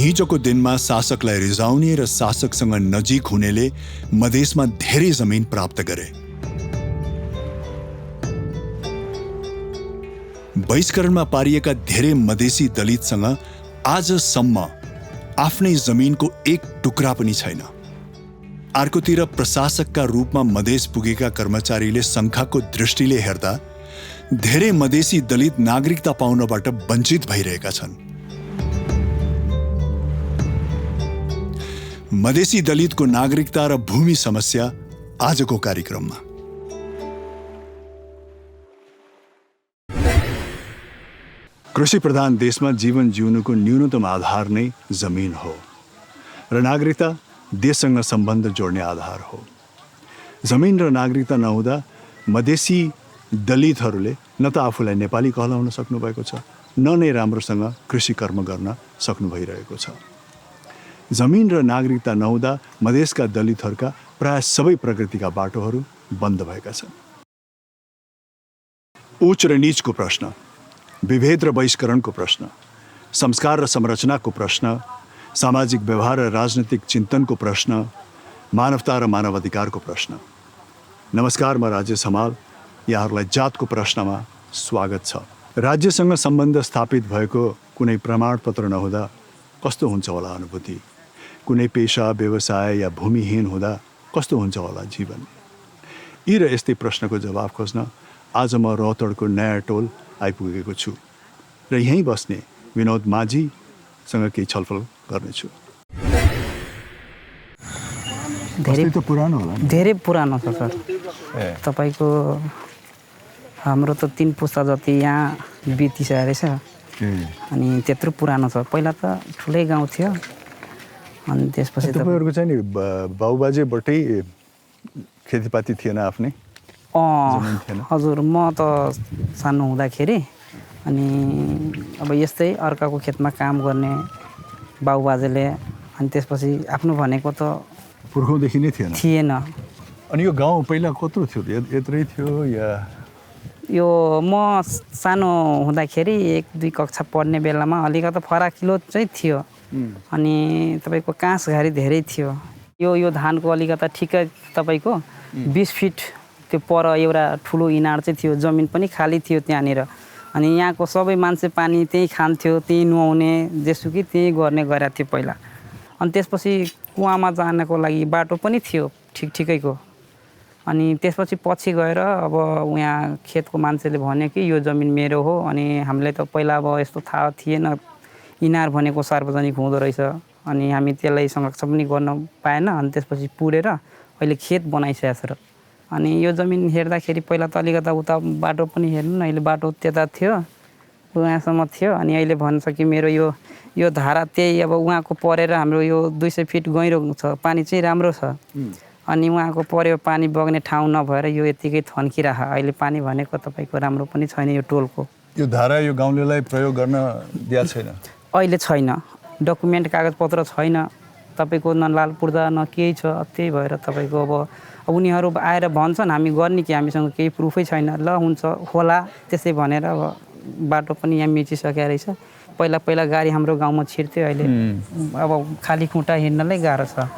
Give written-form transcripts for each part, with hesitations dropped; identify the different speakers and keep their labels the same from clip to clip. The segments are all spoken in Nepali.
Speaker 1: हिजोको दिनमा शासकलाई रिजाउने र शासकसँग नजिक हुनेले मधेसमा धेरै जमिन प्राप्त गरे। बहिष्करणमा पारिएका धेरै मधेसी दलितसँग आजसम्म आफ्नै जमिनको एक टुक्रा पनि छैन। अर्कोतिर प्रशासकका रूपमा मधेस पुगेका कर्मचारीले शङ्काको दृष्टिले हेर्दा धेरै मधेसी दलित नागरिकता पाउनबाट वञ्चित भइरहेका छन्। मधेसी दलितको नागरिकता र भूमि समस्या आजको कार्यक्रममा। कृषि प्रधान देशमा जीवन जिउनुको न्यूनतम आधार नै जमिन हो र नागरिकता देशसँग सम्बन्ध जोड्ने आधार हो। जमिन र नागरिकता नहुँदा मधेसी दलितहरूले न त आफूलाई नेपाली कहलाउन सक्नुभएको छ, न नै राम्रोसँग कृषि कर्म गर्न सक्नु भइरहेको छ। जमिन र नागरिकता नहुँदा मधेसका दलितहरूका प्राय सबै प्रगतिका बाटोहरू बन्द भएका छन्। उच्च र नीचको प्रश्न, विभेद र बहिष्करणको प्रश्न, संस्कार र संरचनाको प्रश्न, सामाजिक व्यवहार र राजनीतिक चिन्तनको प्रश्न, मानवता र मानवाधिकारको प्रश्न। नमस्कार, म राजेश हमाल। यहाँहरूलाई जातको प्रश्नमा स्वागत छ। राज्यसँग सम्बन्ध स्थापित भएको कुनै प्रमाणपत्र नहुँदा कस्तो हुन्छ होला अनुभूति? कुनै पेशा, व्यवसाय या भूमिहीन हुँदा कस्तो हुन्छ होला जीवन? यी र यस्तै प्रश्नको जवाब खोज्न आज म रौतडको नयाँ टोल आइपुगेको छु र यहीँ बस्ने विनोद माझीसँग केही छलफल गर्नेछु।
Speaker 2: धेरै पुरानो छ सर। तपाईँको हाम्रो त 3 पुस्ता जति यहाँ बितिसकेको रहेछ। अनि त्यत्रो पुरानो छ। पहिला त ठुलै गाउँ थियो। अनि त्यसपछि
Speaker 1: तपाईँहरूको चाहिँ नि बाउबाजेबाटै खेतीपाती थिएन आफ्नै?
Speaker 2: हजुर, म त सानो हुँदाखेरि अनि अब यस्तै अर्काको खेतमा काम गर्ने बाउबाजेले, अनि त्यसपछि आफ्नो भनेको त
Speaker 1: पुर्खौँदेखि नै
Speaker 2: थिएन।
Speaker 1: अनि यो गाउँ पहिला कत्रो थियो? यत्रै थियो या?
Speaker 2: यो म सानो हुँदाखेरि 1-2 कक्षा पढ्ने बेलामा अलिकति फराकिलो चाहिँ थियो। अनि तपाईँको काँसघारी धेरै थियो। यो धानको अलिकता ठिकै तपाईँको 20 फिट त्यो पर एउटा ठुलो इनार चाहिँ थियो। जमिन पनि खाली थियो त्यहाँनिर। अनि यहाँको सबै मान्छे पानी त्यहीँ खान्थ्यो, त्यहीँ नुहाउने जेसुकै त्यहीँ गर्ने गरेको थियो पहिला। अनि त्यसपछि कुवामा जानको लागि बाटो पनि थियो ठिकैको। अनि त्यसपछि पछि गएर अब यहाँ खेतको मान्छेले भन्यो कि यो जमिन मेरो हो। अनि हामीले त पहिला अब यस्तो थाहा थिएन इनार भनेको सार्वजनिक हुँदो रहेछ। अनि हामी त्यसलाई संरक्षण पनि गर्न पाएन। अनि त्यसपछि पुरेर अहिले खेत बनाइसकेको छ। अनि यो जमिन हेर्दाखेरि पहिला त अलिकता उता बाटो पनि हेर्नु न, अहिले बाटो त्यता थियो, उहाँसम्म थियो। अनि अहिले भन्छ कि मेरो यो धारा त्यही अब उहाँको परेर हाम्रो यो 200 फिट गहिरो छ, पानी चाहिँ राम्रो छ। अनि उहाँको पर्यो पानी बग्ने ठाउँ नभएर यो यतिकै थन्किरह। अहिले पानी भनेको तपाईँको राम्रो पनि छैन यो टोलको।
Speaker 1: यो धारा यो गाउँलेलाई प्रयोग गर्न दिया छैन?
Speaker 2: अहिले छैन, डकुमेन्ट कागजपत्र छैन तपाईँको, न लाल पूर्जा न केही छ। त्यही भएर तपाईँको अब उनीहरू आएर भन्छन् हामी गर्ने कि हामीसँग केही प्रुफै छैन। ल हुन्छ होला त्यसै भनेर अब बाटो पनि यहाँ मिचिसकेको रहेछ। पहिला गाडी हाम्रो गाउँमा छिर्थ्यो, अहिले अब खाली खुट्टा हिँड्नलाई गाह्रो छ।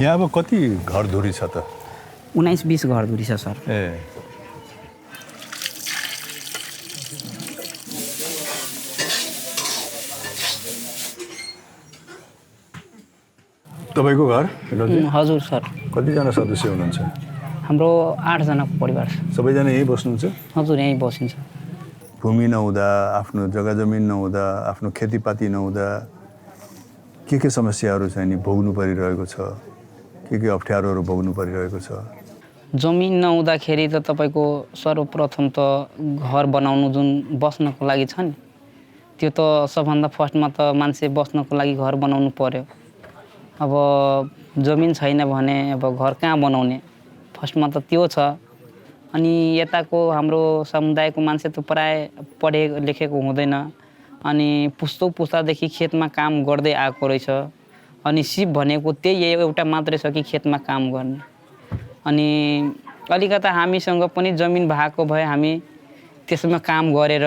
Speaker 1: यहाँ अब कति घरधुरी छ त?
Speaker 2: 19-20 घरधुरी छ सर।
Speaker 1: तपाईँको घर?
Speaker 2: हजुर सर।
Speaker 1: कतिजना सदस्य हुनुहुन्छ?
Speaker 2: हाम्रो 8 जनाको परिवार छ।
Speaker 1: सबैजना यहीँ बस्नुहुन्छ?
Speaker 2: हजुर, यहीँ बसिन्छ।
Speaker 1: भूमि नहुँदा, आफ्नो जग्गा जमिन नहुँदा, आफ्नो खेतीपाती नहुँदा के समस्याहरू चाहिँ नि भोग्नु परिरहेको छ? के अप्ठ्यारोहरू भोग्नु परिरहेको छ?
Speaker 2: जमिन नहुँदाखेरि त तपाईँको सर्वप्रथम त घर बनाउनु जुन बस्नको लागि छ नि, त्यो त सबभन्दा फर्स्टमा त मान्छे बस्नको लागि घर बनाउनु पर्यो। अब जमिन छैन भने अब घर कहाँ बनाउने? फर्स्टमा त त्यो छ। अनि यताको हाम्रो समुदायको मान्छे त प्राय पढे लेखेको हुँदैन। अनि पुस्तादेखि खेतमा काम गर्दै आएको रहेछ। अनि सिप भनेको त्यही एउटा मात्रै छ कि खेतमा काम गर्ने। अनि अलिकता हामीसँग पनि जमिन भएको भए हामी त्यसमा काम गरेर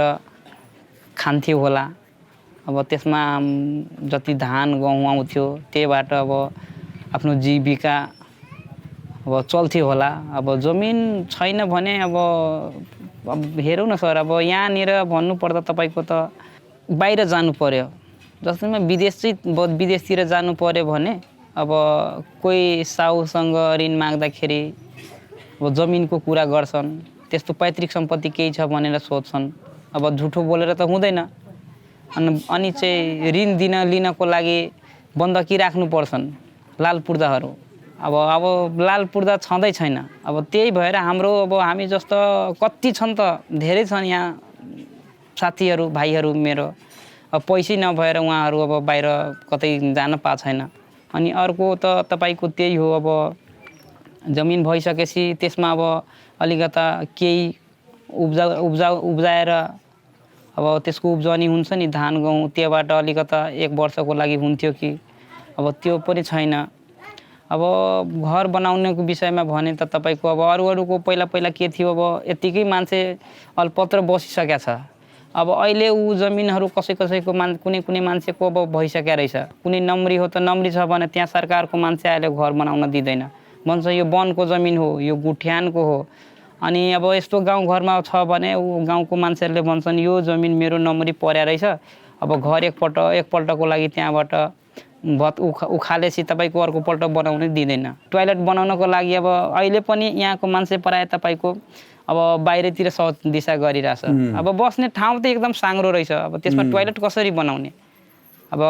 Speaker 2: खान्थ्यौँ होला। अब त्यसमा जति धान गहुँ आउँथ्यो त्यहीबाट अब आफ्नो जीविका अब चल्थ्यो होला। अब जमिन छैन भने अब हेरौँ न सर, अब यहाँनिर भन्नुपर्दा तपाईँको त बाहिर जानु पर्यो। जस्तैमा विदेशतिर जानु पर्यो भने अब कोही साहुसँग ऋण माग्दाखेरि अब जमिनको कुरा गर्छन्, त्यस्तो पैतृक सम्पत्ति केही छ भनेर सोध्छन्। अब झुठो बोलेर त हुँदैन, अनि चाहिँ ऋण लिनको लागि बन्दकी राख्नु पर्छन् लाल पूर्जाहरू। अब लाल पूर्जा छँदै छैन। अब त्यही भएर हामी जस्तो कति छन् त, धेरै छन् यहाँ साथीहरू भाइहरू मेरो, अब पैसै नभएर उहाँहरू अब बाहिर कतै जान पाएको छैन। अनि अर्को त तपाईँको त्यही हो, अब जमिन भइसकेपछि त्यसमा अब अलिकता केही उब्जाएर अब त्यसको उब्जनी हुन्छ नि धान गहुँ, त्योबाट अलिकता एक वर्षको लागि हुन्थ्यो कि, अब त्यो पनि छैन। अब घर बनाउनेको विषयमा भने त तपाईँको अब अरूको पहिला के थियो, अब यत्तिकै मान्छे अल्पत्र बसिसकेको छ। अब अहिले ऊ जमिनहरू कसैको कुनै मान्छेको अब भइसकेको रहेछ। कुनै नम्री हो त नम्री छ भने त्यहाँ सरकारको मान्छे आएर घर बनाउन दिँदैन, भन्छ यो वनको जमिन हो, यो गुठ्यानको हो। अनि अब यस्तो गाउँघरमा छ भने ऊ गाउँको मान्छेहरूले भन्छन् यो जमिन मेरो नम्री पर्या रहेछ, अब घर एकपल्टको लागि त्यहाँबाट उखालेपछि तपाईँको अर्कोपल्ट बनाउनै दिँदैन। टोयलेट बनाउनको लागि अब अहिले पनि यहाँको मान्छे प्रायः तपाईँको अब बाहिरतिर शौच दिशा गरिरहेछ। अब बस्ने ठाउँ त एकदम साङ्ग्रो रहेछ, अब त्यसमा टोयलेट कसरी बनाउने? अब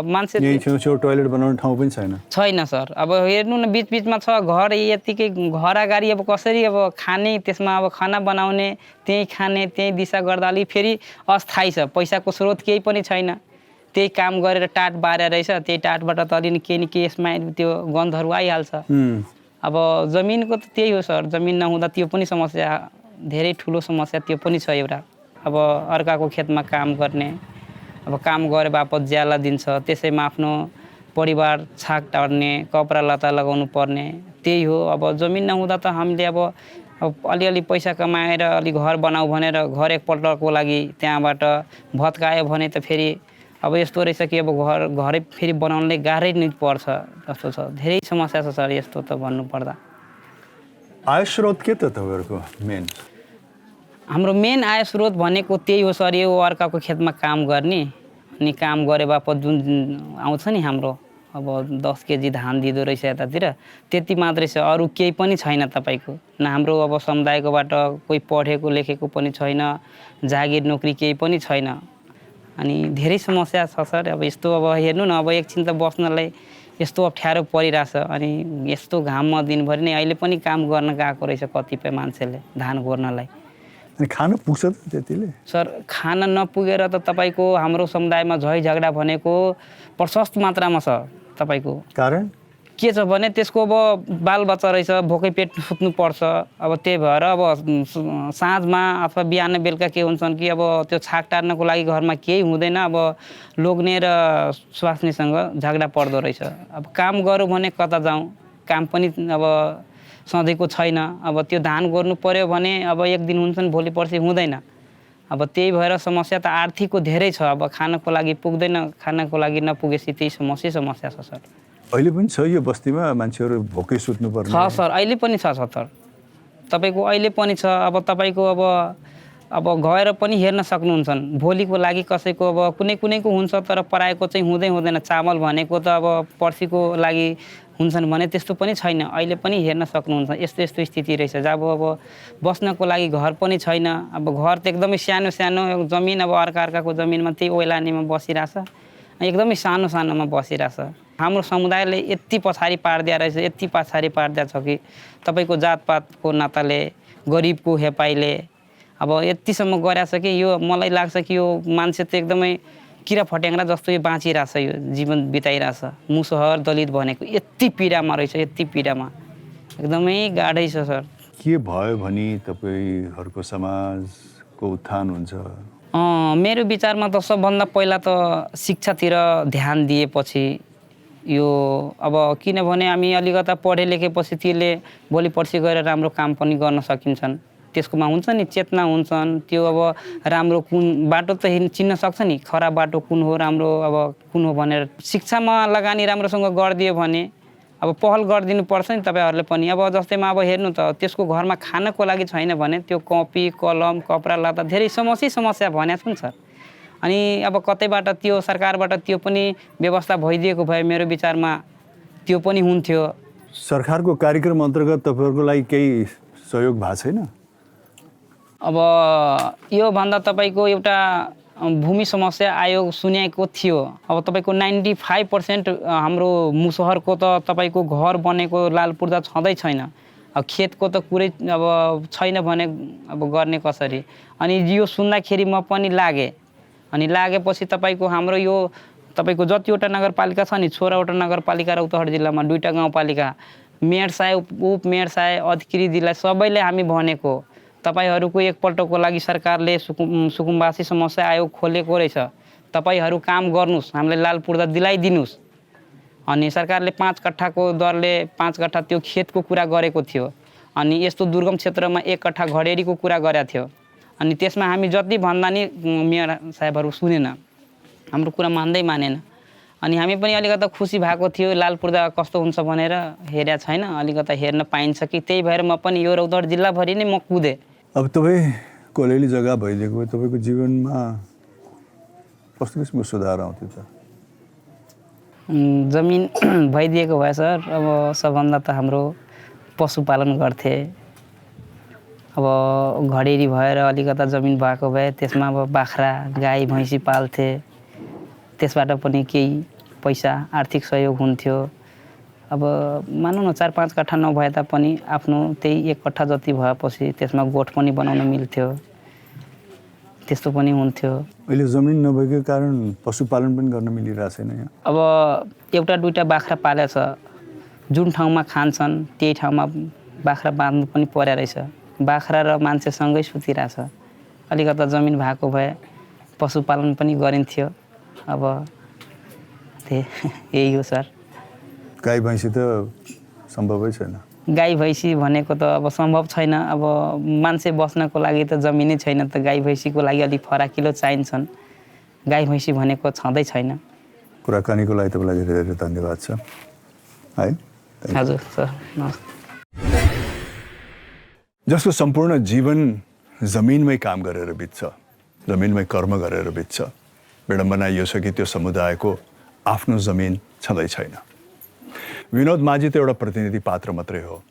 Speaker 2: मान्छे
Speaker 1: छेउ टोयलेट बनाउने ठाउँ पनि छैन
Speaker 2: सर। अब हेर्नु न, बिचमा छ घर, यतिकै घर अगाडि अब कसरी अब खाने, त्यसमा अब खाना बनाउने, त्यहीँ खाने, त्यहीँ दिशा गर्दा अलिक फेरि अस्थायी छ। पैसाको स्रोत केही पनि छैन, त्यही काम गरेर टाट बारेर रहेछ, त्यही टाटबाट त अलि केही न केही यसमा त्यो गन्धहरू आइहाल्छ। अब जमिनको त त्यही हो सर, जमिन नहुँदा त्यो पनि समस्या, धेरै ठुलो समस्या त्यो पनि छ एउटा। अब अर्काको खेतमा काम गर्ने, अब काम गरे बापत ज्याला दिन्छ, त्यसैमा आफ्नो परिवार छाक टार्ने, कपडा लत्ता लगाउनु पर्ने, त्यही हो। अब जमिन नहुँदा त हामीले अब अलिअलि पैसा कमाएर अलि घर बनाऊ भनेर घर एकपल्टको लागि त्यहाँबाट भत्कायो भने त फेरि अब यस्तो रहेछ कि अब घरै फेरि बनाउनलाई गाह्रै नै पर्छ जस्तो छ। धेरै समस्या छ सर यस्तो त भन्नुपर्दा।
Speaker 1: आय स्रोत के त तपाईँहरूको मेन?
Speaker 2: हाम्रो मेन आय स्रोत भनेको त्यही हो सर, यो अर्काको खेतमा काम गर्ने, अनि काम गरे बापत जुन आउँछ नि हाम्रो अब 10 केजी धान दिँदो रहेछ यतातिर, त्यति मात्रै छ, अरू केही पनि छैन तपाईँको। न हाम्रो अब समुदायकोबाट कोही पढेको लेखेको पनि छैन, जागिर नोकरी केही पनि छैन। अनि धेरै समस्या छ सर। अब यस्तो अब हेर्नु न, अब एकछिन त बस्नलाई यस्तो अप्ठ्यारो परिरहेछ। अनि यस्तो घाममा दिनभरि नै अहिले पनि काम गर्न गएको रहेछ कतिपय मान्छेले धान गोड्नलाई।
Speaker 1: खान पुग्छ त त्यतिले? सर
Speaker 2: खान नपुगेर त तपाईँको हाम्रो समुदायमा झै झगडा भनेको प्रशस्त मात्रामा छ। तपाईँको
Speaker 1: कारण
Speaker 2: के छ भने त्यसको अब बालबच्चा रहेछ, भोकै पेट सुत्नुपर्छ। अब त्यही भएर अब साँझमा अथवा बिहान बेलुका के हुन्छन् कि अब त्यो छाक टार्नको लागि घरमा केही हुँदैन, अब लोग्ने र स्वास्नीसँग झगडा पर्दो रहेछ। अब काम गरौँ भने कता जाउँ, काम पनि अब सधैँको छैन। अब त्यो धान गर्नु पर्यो भने अब एक दिन हुन्छन्, भोलि पर्सि हुँदैन। अब त्यही भएर समस्या त आर्थिकको धेरै छ। अब खानको लागि पुग्दैन, खानको लागि नपुगेपछि त्यही समस्या छ सर।
Speaker 1: अहिले पनि छ यो बस्तीमा मान्छेहरू भोकै सुत्नुपर्ने?
Speaker 2: छ सर, अहिले पनि छ सर, तपाईँको अहिले पनि छ। अब तपाईँको अब गएर पनि हेर्न सक्नुहुन्छन्। भोलिको लागि कसैको अब कुनैको हुन्छ, तर पराएको चाहिँ हुँदैन। चामल भनेको त अब पर्सिको लागि हुन्छन् भने त्यस्तो पनि छैन। अहिले पनि हेर्न सक्नुहुन्छ, यस्तो स्थिति रहेछ। जब अब बस्नको लागि घर पनि छैन। अब घर त एकदमै सानो जमिन, अब अर्काको जमिनमा त्यही ओइलानीमा बसिरहेछ, एकदमै सानोमा बसिरहेछ। हाम्रो समुदायले यति पछाडि पारिदिया रहेछ, यति पछाडि पारिदिया छ कि तपाईँको जातपातको नाताले, गरिबको हेपाइले अब यतिसम्म गरेछ कि यो मलाई लाग्छ कि यो मान्छे त एकदमै किरा फट्याङ्ग्रा जस्तो यो बाँचिरहेछ, यो जीवन बिताइरहेछ। मुसहर दलित भनेको यति पीडामा रहेछ, यति पीडामा एकदमै गाह्रै छ सर।
Speaker 1: के भयो भने तपाईँहरूको समाजको उत्थान हुन्छ?
Speaker 2: मेरो विचारमा त सबभन्दा पहिला त शिक्षातिर ध्यान दिएपछि यो अब किनभने हामी अलिकता पढे लेखेपछि त्यसले भोलि पर्सि गएर राम्रो काम पनि गर्न सकिन्छन्। त्यसकोमा हुन्छ नि चेतना हुन्छन् त्यो अब राम्रो कुन बाटो त चिन्न सक्छ नि खराब बाटो कुन हो राम्रो अब कुन हो भनेर शिक्षामा लगानी राम्रोसँग गरिदियो भने अब पहल गरिदिनु पर्छ नि तपाईँहरूले पनि अब जस्तैमा अब हेर्नु त त्यसको घरमा खानको लागि छैन भने त्यो कपी कलम कपडा लत्ता धेरै समस्या भनेको छु नि सर अनि अब कतैबाट त्यो सरकारबाट त्यो पनि व्यवस्था भइदिएको भए मेरो विचारमा त्यो पनि हुन्थ्यो।
Speaker 1: सरकारको कार्यक्रम अन्तर्गत तपाईँहरूको लागि केही सहयोग भएको छैन?
Speaker 2: अब योभन्दा तपाईँको एउटा भूमि समस्या आयोग सुनेको थियो अब तपाईँको 95% हाम्रो मुसहरको त तपाईँको घर बनेको लाल पूर्जा छँदै छैन अब खेतको त कुरै अब छैन भने अब गर्ने कसरी अनि यो सुन्दाखेरि म पनि लागेँ अनि लागेपछि तपाईँको हाम्रो यो तपाईँको जतिवटा नगरपालिका छ नि 16वटा नगरपालिका रौतहट जिल्लामा 2टा गाउँपालिका मेयर साहेब उपमेयर साहेब अधिकृतजीलाई सबैले हामी भनेको तपाईहरूको एकपल्टको लागि सरकारले सुकुम्बासी समस्या आयोग खोलेको रहेछ तपाईहरू काम गर्नुस् हामीलाई लाल पूर्जा दिलाइदिनुस् अनि सरकारले 5 कट्ठाको दरले 5 कट्ठा त्यो खेतको कुरा गरेको थियो अनि यस्तो दुर्गम क्षेत्रमा 1 कट्ठा घडेरीको कुरा गरेको थियो अनि त्यसमा हामी जति भन्दा नि मेयर साहेबहरू सुनेन हाम्रो कुरा मान्दै मानेन अनि हामी पनि अलिकता खुसी भएको थियो लाल पूर्जा कस्तो हुन्छ भनेर हेरेको छैन अलिकता हेर्न पाइन्छ कि त्यही भएर म पनि यो रौतहट जिल्लाभरि नै म कुदेँ।
Speaker 1: अब तपाईँ कोलेली जग्गा भइदिएको तपाईँको जीवनमा कस्तो किसिमको सुधार आउँथ्यो त?
Speaker 2: जमिन भइदिएको भए सर अब सबभन्दा त हाम्रो पशुपालन गर्थे अब घडेरी भएर अलिकता जमिन भएको भए त्यसमा अब बाख्रा गाई भैँसी पाल्थे त्यसबाट पनि केही पैसा आर्थिक सहयोग हुन्थ्यो अब मानौँ न 4-5 कट्ठा नभए तापनि आफ्नो त्यही 1 कट्ठा जति भएपछि त्यसमा गोठ पनि बनाउन मिल्थ्यो त्यस्तो पनि हुन्थ्यो।
Speaker 1: अहिले जमिन नभएको कारण पशुपालन पनि गर्न मिलिरहेको छैन यहाँ।
Speaker 2: अब एउटा 2टा बाख्रा पालेछ जुन ठाउँमा खान्छन् त्यही ठाउँमा बाख्रा बाँध्नु पनि पर्या रहेछ बाख्रा र मान्छेसँगै सुतिरहेछ अलिकता जमिन भएको भए पशुपालन पनि गरिन्थ्यो अब यही हो सर।
Speaker 1: गाई भैँसी त सम्भवै छैन।
Speaker 2: गाई भैँसी भनेको त अब सम्भव छैन अब मान्छे बस्नको लागि त जमिनै छैन त गाई भैँसीको लागि अलिक फराकिलो चाहिन्छन् गाई भैँसी भनेको छँदै छैन।
Speaker 1: कुराकानीको लागि तपाईँलाई धेरै धेरै धन्यवाद छ है।
Speaker 2: हजुर सर
Speaker 1: जसको सम्पूर्ण जीवन जमिनमै काम गरेर बित्छ जमिनमै कर्म गरेर बित्छ विडम्बना यो छ कि त्यो समुदायको आफ्नो जमिन छँदै छैन। विनोद माझी त एउटा प्रतिनिधि पात्र मात्रै हो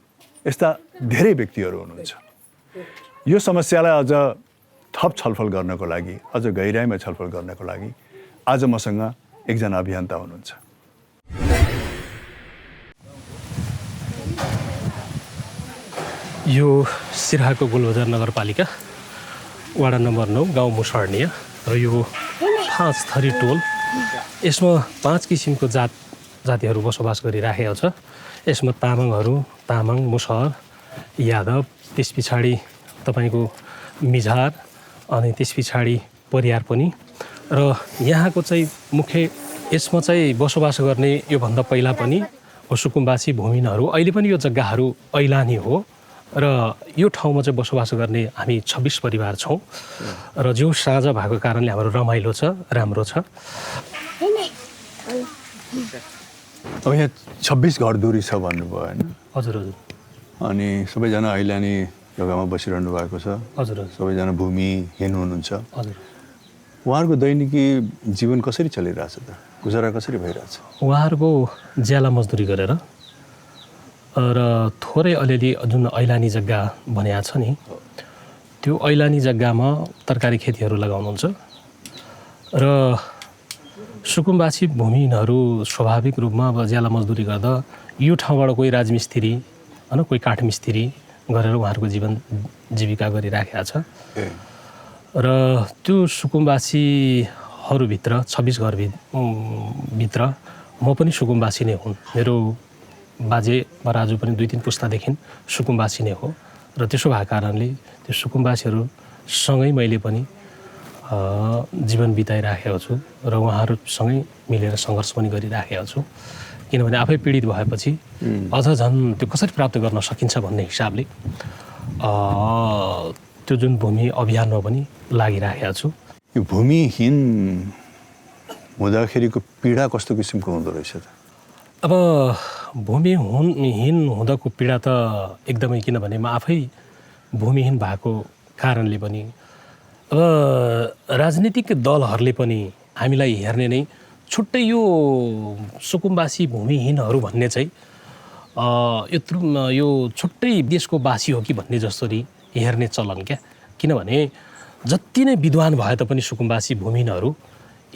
Speaker 1: यस्ता धेरै व्यक्तिहरू हुनुहुन्छ। यो समस्यालाई अझ थप छलफल गर्नको लागि अझ गहिराइमा छलफल गर्नको लागि आज मसँग एकजना अभियन्ता हुनुहुन्छ।
Speaker 3: यो सिराहाको गोलबजार नगरपालिका वडा नम्बर 9 गाउँ मुसहर्निया र यो 5 थरी टोल यसमा 5 किसिमको जातिहरू बसोबास गरिराखेको छ। यसमा तामाङ मुसहर यादव त्यस पछाडि तपाईँको मिझार अनि त्यस पछाडि परियार पनि र यहाँको चाहिँ मुख्य यसमा चाहिँ बसोबास गर्ने योभन्दा पहिला पनि सुकुम्बासी भूमिनहरू अहिले पनि यो जग्गाहरू ऐलानी हो र यो ठाउँमा चाहिँ बसोबास गर्ने हामी 26 परिवार छौँ र जो साझा भएको कारणले हाम्रो रमाइलो छ राम्रो छ।
Speaker 1: अब यहाँ 26 घर दूरी छ भन्नुभयो होइन?
Speaker 3: हजुर हजुर।
Speaker 1: अनि सबैजना ऐलानी जग्गामा बसिरहनु भएको छ।
Speaker 3: हजुर हजुर।
Speaker 1: सबैजना भूमिहीन हुनुहुन्छ।
Speaker 3: हजुर।
Speaker 1: उहाँहरूको दैनिकी जीवन कसरी चलिरहेछ त? गुजारा कसरी भइरहेछ?
Speaker 3: उहाँहरूको ज्याला मजदुरी गरेर र थोरै अलिअलि जुन ऐलानी जग्गा भनेको छ नि त्यो ऐलानी जग्गामा तरकारी खेतीहरू लगाउनुहुन्छ र सुकुम्बासी भूमिहीनहरू स्वाभाविक रूपमा अब ज्याला मजदुरी गर्दा यो ठाउँबाट कोही राजमिस्त्री होइन कोही काठमिस्त्री गरेर उहाँहरूको जीविका गरिराखेको छ र त्यो सुकुम्बासीहरूभित्र 26 घरभित्र म पनि सुकुम्बासी नै हुन्। मेरो बाजे बराजु पनि 2-3 पुस्तादेखि सुकुम्बासी नै हो र त्यसो भएको कारणले त्यो सुकुम्बासीहरूसँगै मैले पनि जीवन बिताइराखेको छु र उहाँहरूसँगै मिलेर सङ्घर्ष पनि गरिराखेको छु किनभने आफै पीडित भएपछि अझ झन् त्यो कसरी प्राप्त गर्न सकिन्छ भन्ने हिसाबले त्यो जुन भूमि अभियानमा पनि लागिराखेको छु।
Speaker 1: यो भूमिहीन हुँदाखेरिको पीडा कस्तो किसिमको हुँदो रहेछ त?
Speaker 3: अब भूमिहीन हुँदाको पीडा त एकदमै, किनभने म आफै भूमिहीन भएको कारणले पनि अब राजनीतिक दलहरूले पनि हामीलाई हेर्ने नै छुट्टै यो सुकुम्बासी भूमिहीनहरू भन्ने चाहिँ यत्रो यो छुट्टै देशको बासी हो कि भन्ने जसरी हेर्ने चलन क्या। किनभने जति नै विद्वान भए तापनि सुकुम्बासी भूमिहीनहरू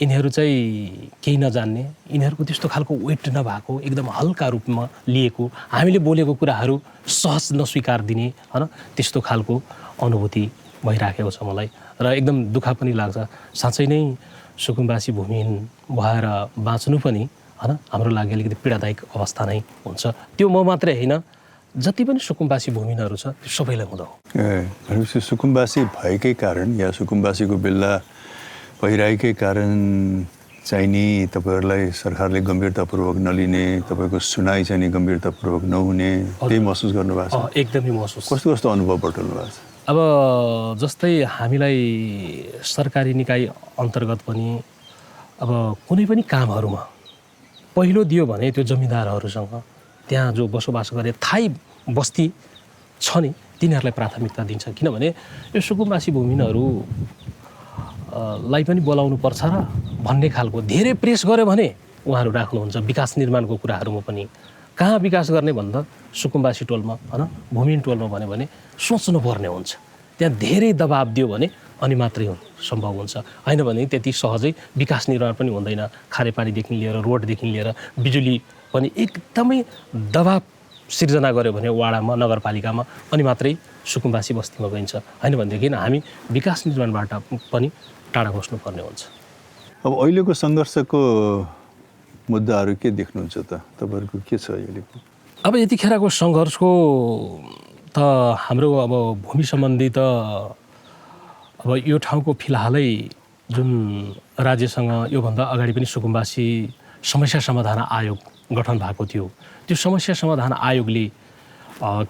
Speaker 3: यिनीहरू चाहिँ केही नजान्ने, यिनीहरूको त्यस्तो खालको वेट नभएको, एकदम हल्का रूपमा लिएको, हामीले बोलेको कुराहरू सहज नस्वीकार दिने, होइन, त्यस्तो खालको अनुभूति भइराखेको छ मलाई र एकदम दुःख पनि लाग्छ। साँच्चै नै सुकुम्बासी भूमिहीन भएर बाँच्नु पनि, होइन, हाम्रो लागि अलिकति पीडादायक अवस्था नै हुन्छ। त्यो म मात्रै होइन, जति पनि सुकुम्बासी भूमिहीनहरू छ त्यो सबैलाई हुँदा हो।
Speaker 1: भनेपछि सुकुम्बासी भएकै कारण या सुकुम्बासीको बेला भइरहेकै कारण चाहिँ नि तपाईँहरूलाई सरकारले गम्भीरतापूर्वक नलिने, तपाईँको सुनाइ चाहिँ नि गम्भीरतापूर्वक नहुने, त्यही महसुस गर्नुभएको छ?
Speaker 3: एकदमै महसुस।
Speaker 1: कस्तो कस्तो अनुभव बटुल्नु भएको छ?
Speaker 3: अब जस्तै हामीलाई सरकारी निकाय अन्तर्गत पनि अब कुनै पनि कामहरूमा पहिलो दियो भने त्यो जमिनदारहरूसँग त्यहाँ जो बसोबास गरे थाई बस्ती छ नि तिनीहरूलाई प्राथमिकता दिन्छ। किनभने यो सुकुम्बासी भूमिहीनहरू लाई पनि बोलाउनु पर्छ र भन्ने खालको धेरै प्रेस गर्यो भने उहाँहरू राख्नुहुन्छ विकास निर्माणको कुराहरूमा पनि। कहाँ विकास गर्ने भन्दा सुकुम्बासी टोलमा, होइन, भूमिहीन टोलमा भन्यो भने सोच्नुपर्ने हुन्छ। त्यहाँ धेरै दबाब दियो भने अनि मात्रै सम्भव हुन्छ, होइन भने त्यति सहजै विकास निर्माण पनि हुँदैन। खारेपानीदेखि लिएर रोडदेखि लिएर बिजुली पनि एकदमै दबाब सिर्जना गर्यो भने वाडामा, नगरपालिकामा, अनि मात्रै सुकुम्बासी बस्तीमा गइन्छ। होइन भनेदेखि हामी विकास निर्माणबाट पनि टाढा बस्नुपर्ने हुन्छ।
Speaker 1: अब अहिलेको सङ्घर्षको मुद्दाहरू के देख्नुहुन्छ त? तपाईँहरूको के छ अहिले?
Speaker 3: अब यतिखेरको सङ्घर्षको त हाम्रो अब भूमि सम्बन्धी त अब यो ठाउँको फिलहालै जुन राज्यसँग योभन्दा अगाडि पनि सुकुम्बासी समस्या समाधान आयोग गठन भएको थियो। त्यो समस्या समाधान आयोगले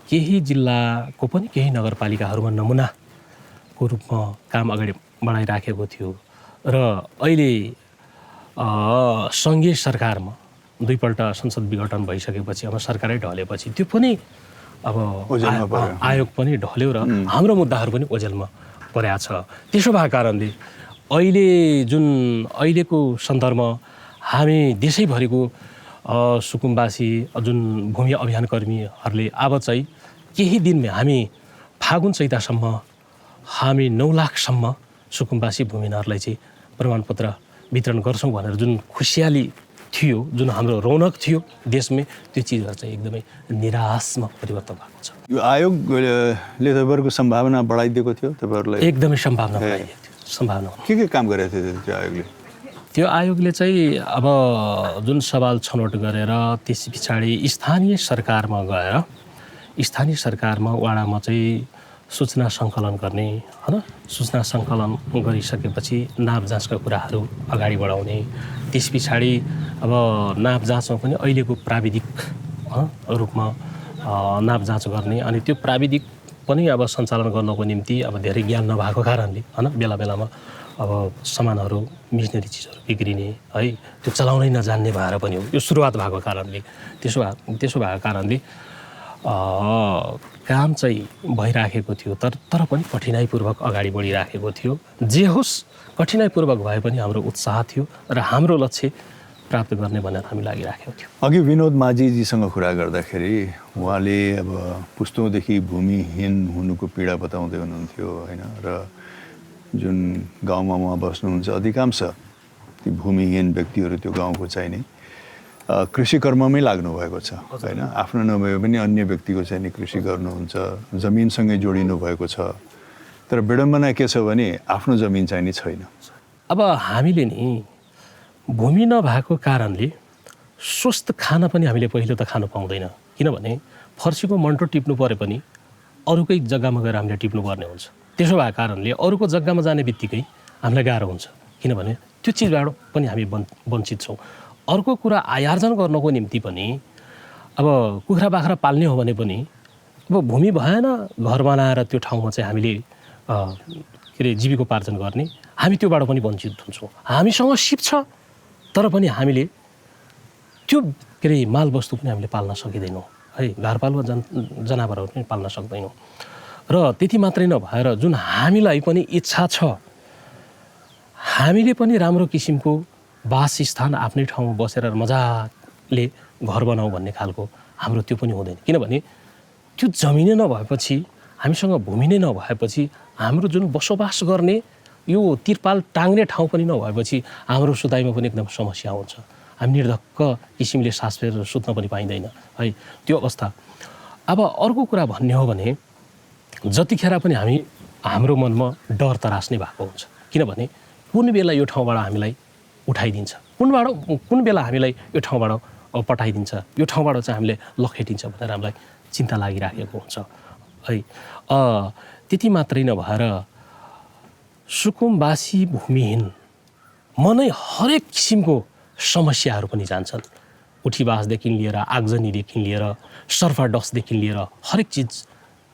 Speaker 3: केही जिल्लाको पनि केही नगरपालिकाहरूमा नमुनाको रूपमा काम अगाडि बढाइराखेको थियो र अहिले सङ्घीय सरकारमा दुईपल्ट संसद विघटन भइसकेपछि, अब सरकारै ढलेपछि त्यो पनि अब आयोग पनि ढल्यो र हाम्रो मुद्दाहरू पनि ओझेलमा परेको छ। त्यसो भएको कारणले अहिले जुन अहिलेको सन्दर्भमा हामी देशैभरिको सुकुम्बासी जुन भूमि अभियान कर्मीहरूले अब चाहिँ केही दिनमा हामी फागुन चैतासम्म हामी 9 लाखसम्म सुकुम्बासी भूमिहीनहरूलाई चाहिँ प्रमाणपत्र वितरण गर्छौँ भनेर जुन खुसियाली थियो, जुन हाम्रो रौनक थियो देशमै, त्यो चिजहरू चाहिँ एकदमै निराशमा परिवर्तन भएको छ।
Speaker 1: यो आयोगले तपाईँहरूको सम्भावना बढाइदिएको थियो तपाईँहरूलाई?
Speaker 3: एकदमै सम्भावना बढाइदिएको थियो। सम्भावना
Speaker 1: के काम गरेको थियो त्यो आयोगले?
Speaker 3: त्यो आयोगले चाहिँ अब जुन सवाल छनौट गरेर त्यस पछाडि स्थानीय सरकारमा गएर स्थानीय सरकारमा वाडामा चाहिँ सूचना सङ्कलन गर्ने, होइन, सूचना सङ्कलन गरिसकेपछि नाप जाँचका कुराहरू अगाडि बढाउने, त्यस पछाडि अब नाप जाँचमा पनि अहिलेको प्राविधिक रूपमा नाप जाँच गर्ने, अनि त्यो प्राविधिक पनि अब सञ्चालन गर्नको निम्ति अब धेरै ज्ञान नभएको कारणले, होइन, बेला बेलामा अब सामानहरू मिसनरी चिजहरू बिग्रिने, है, त्यो चलाउनै नजान्ने भएर पनि हो। यो सुरुवात भएको कारणले, त्यसो भएको कारणले काम चाहिँ भइराखेको थियो, तर पनि कठिनाइपूर्वक अगाडि बढिराखेको थियो। जे होस्, कठिनाइपूर्वक भए पनि हाम्रो उत्साह थियो र हाम्रो लक्ष्य प्राप्त गर्ने भनेर हामी लागिराखेको थियो।
Speaker 1: अघि विनोद माझीजीसँग कुरा गर्दाखेरि उहाँले अब पुस्तौँदेखि भूमिहीन हुनुको पीडा बताउँदै हुनुहुन्थ्यो, होइन, र जुन गाउँमा उहाँ बस्नुहुन्छ अधिकांश ती भूमिहीन व्यक्तिहरू त्यो गाउँको चाहिँ नि कृषि कर्ममै लाग्नु भएको छ, होइन, आफ्नो नभए पनि अन्य व्यक्तिको चाहिँ नि कृषि गर्नुहुन्छ, जमिनसँगै जोडिनु भएको छ। तर विडम्बना के छ भने आफ्नो जमिन चाहिँ नि छैन।
Speaker 3: अब हामीले नि भूमि नभएको कारणले स्वस्थ खाना पनि हामीले पहिलो त खानु पाउँदैन। किनभने फर्सीको मन्टो टिप्नु परे पनि अरूकै जग्गामा गएर हामीले टिप्नुपर्ने हुन्छ। त्यसो भएको कारणले अरूको जग्गामा जाने बित्तिकै हामीलाई गाह्रो हुन्छ, किनभने त्यो चिजबाट पनि हामी वञ्चित छौँ। अर्को कुरा आयार्जन गर्नको निम्ति पनि अब कुखुरा बाख्रा पाल्ने हो भने पनि अब भूमि भएन घर बनाएर त्यो ठाउँमा चाहिँ हामीले के अरे जीविकोपार्जन गर्ने, हामी त्योबाट पनि वञ्चित हुन्छौँ। हामीसँग सिप छ तर पनि हामीले त्यो के अरे मालवस्तु पनि हामीले पाल्न सकिँदैनौँ है, घरपालुवा जनावरहरू पनि पाल्न सक्दैनौँ। र त्यति मात्रै नभएर जुन हामीलाई पनि इच्छा छ हामीले पनि राम्रो किसिमको वासस्थान आफ्नै ठाउँमा बसेर मजाले घर बनाऊ भन्ने खालको हाम्रो त्यो पनि हुँदैन। किनभने त्यो जमिनै नभएपछि, हामीसँग भूमि नै नभएपछि, हाम्रो जुन बसोबास गर्ने यो तिरपाल टाङ्ने ठाउँ पनि नभएपछि हाम्रो सुताइमा पनि एकदम समस्या हुन्छ। हामी निर्धक्क किसिमले सास फेरेर सुत्न पनि पाइँदैन है, त्यो अवस्था। अब अर्को कुरा भन्ने हो भने जतिखेर पनि हाम्रो मनमा डर तरास नै भएको हुन्छ। किनभने कुन बेला यो ठाउँबाट हामीलाई उठाइदिन्छ, कुन बेला हामीलाई यो ठाउँबाट पठाइदिन्छ, यो ठाउँबाट चाहिँ हामीलाई लखेटिन्छ भनेर हामीलाई चिन्ता लागिराखेको हुन्छ है। त्यति मात्रै नभएर सुकुम्बासी भूमिहीन मनै हरेक किसिमको समस्याहरू पनि जान्छन्। उठीबासदेखि लिएर आगजनीदेखि लिएर सर्फाडसदेखि लिएर हरेक चिज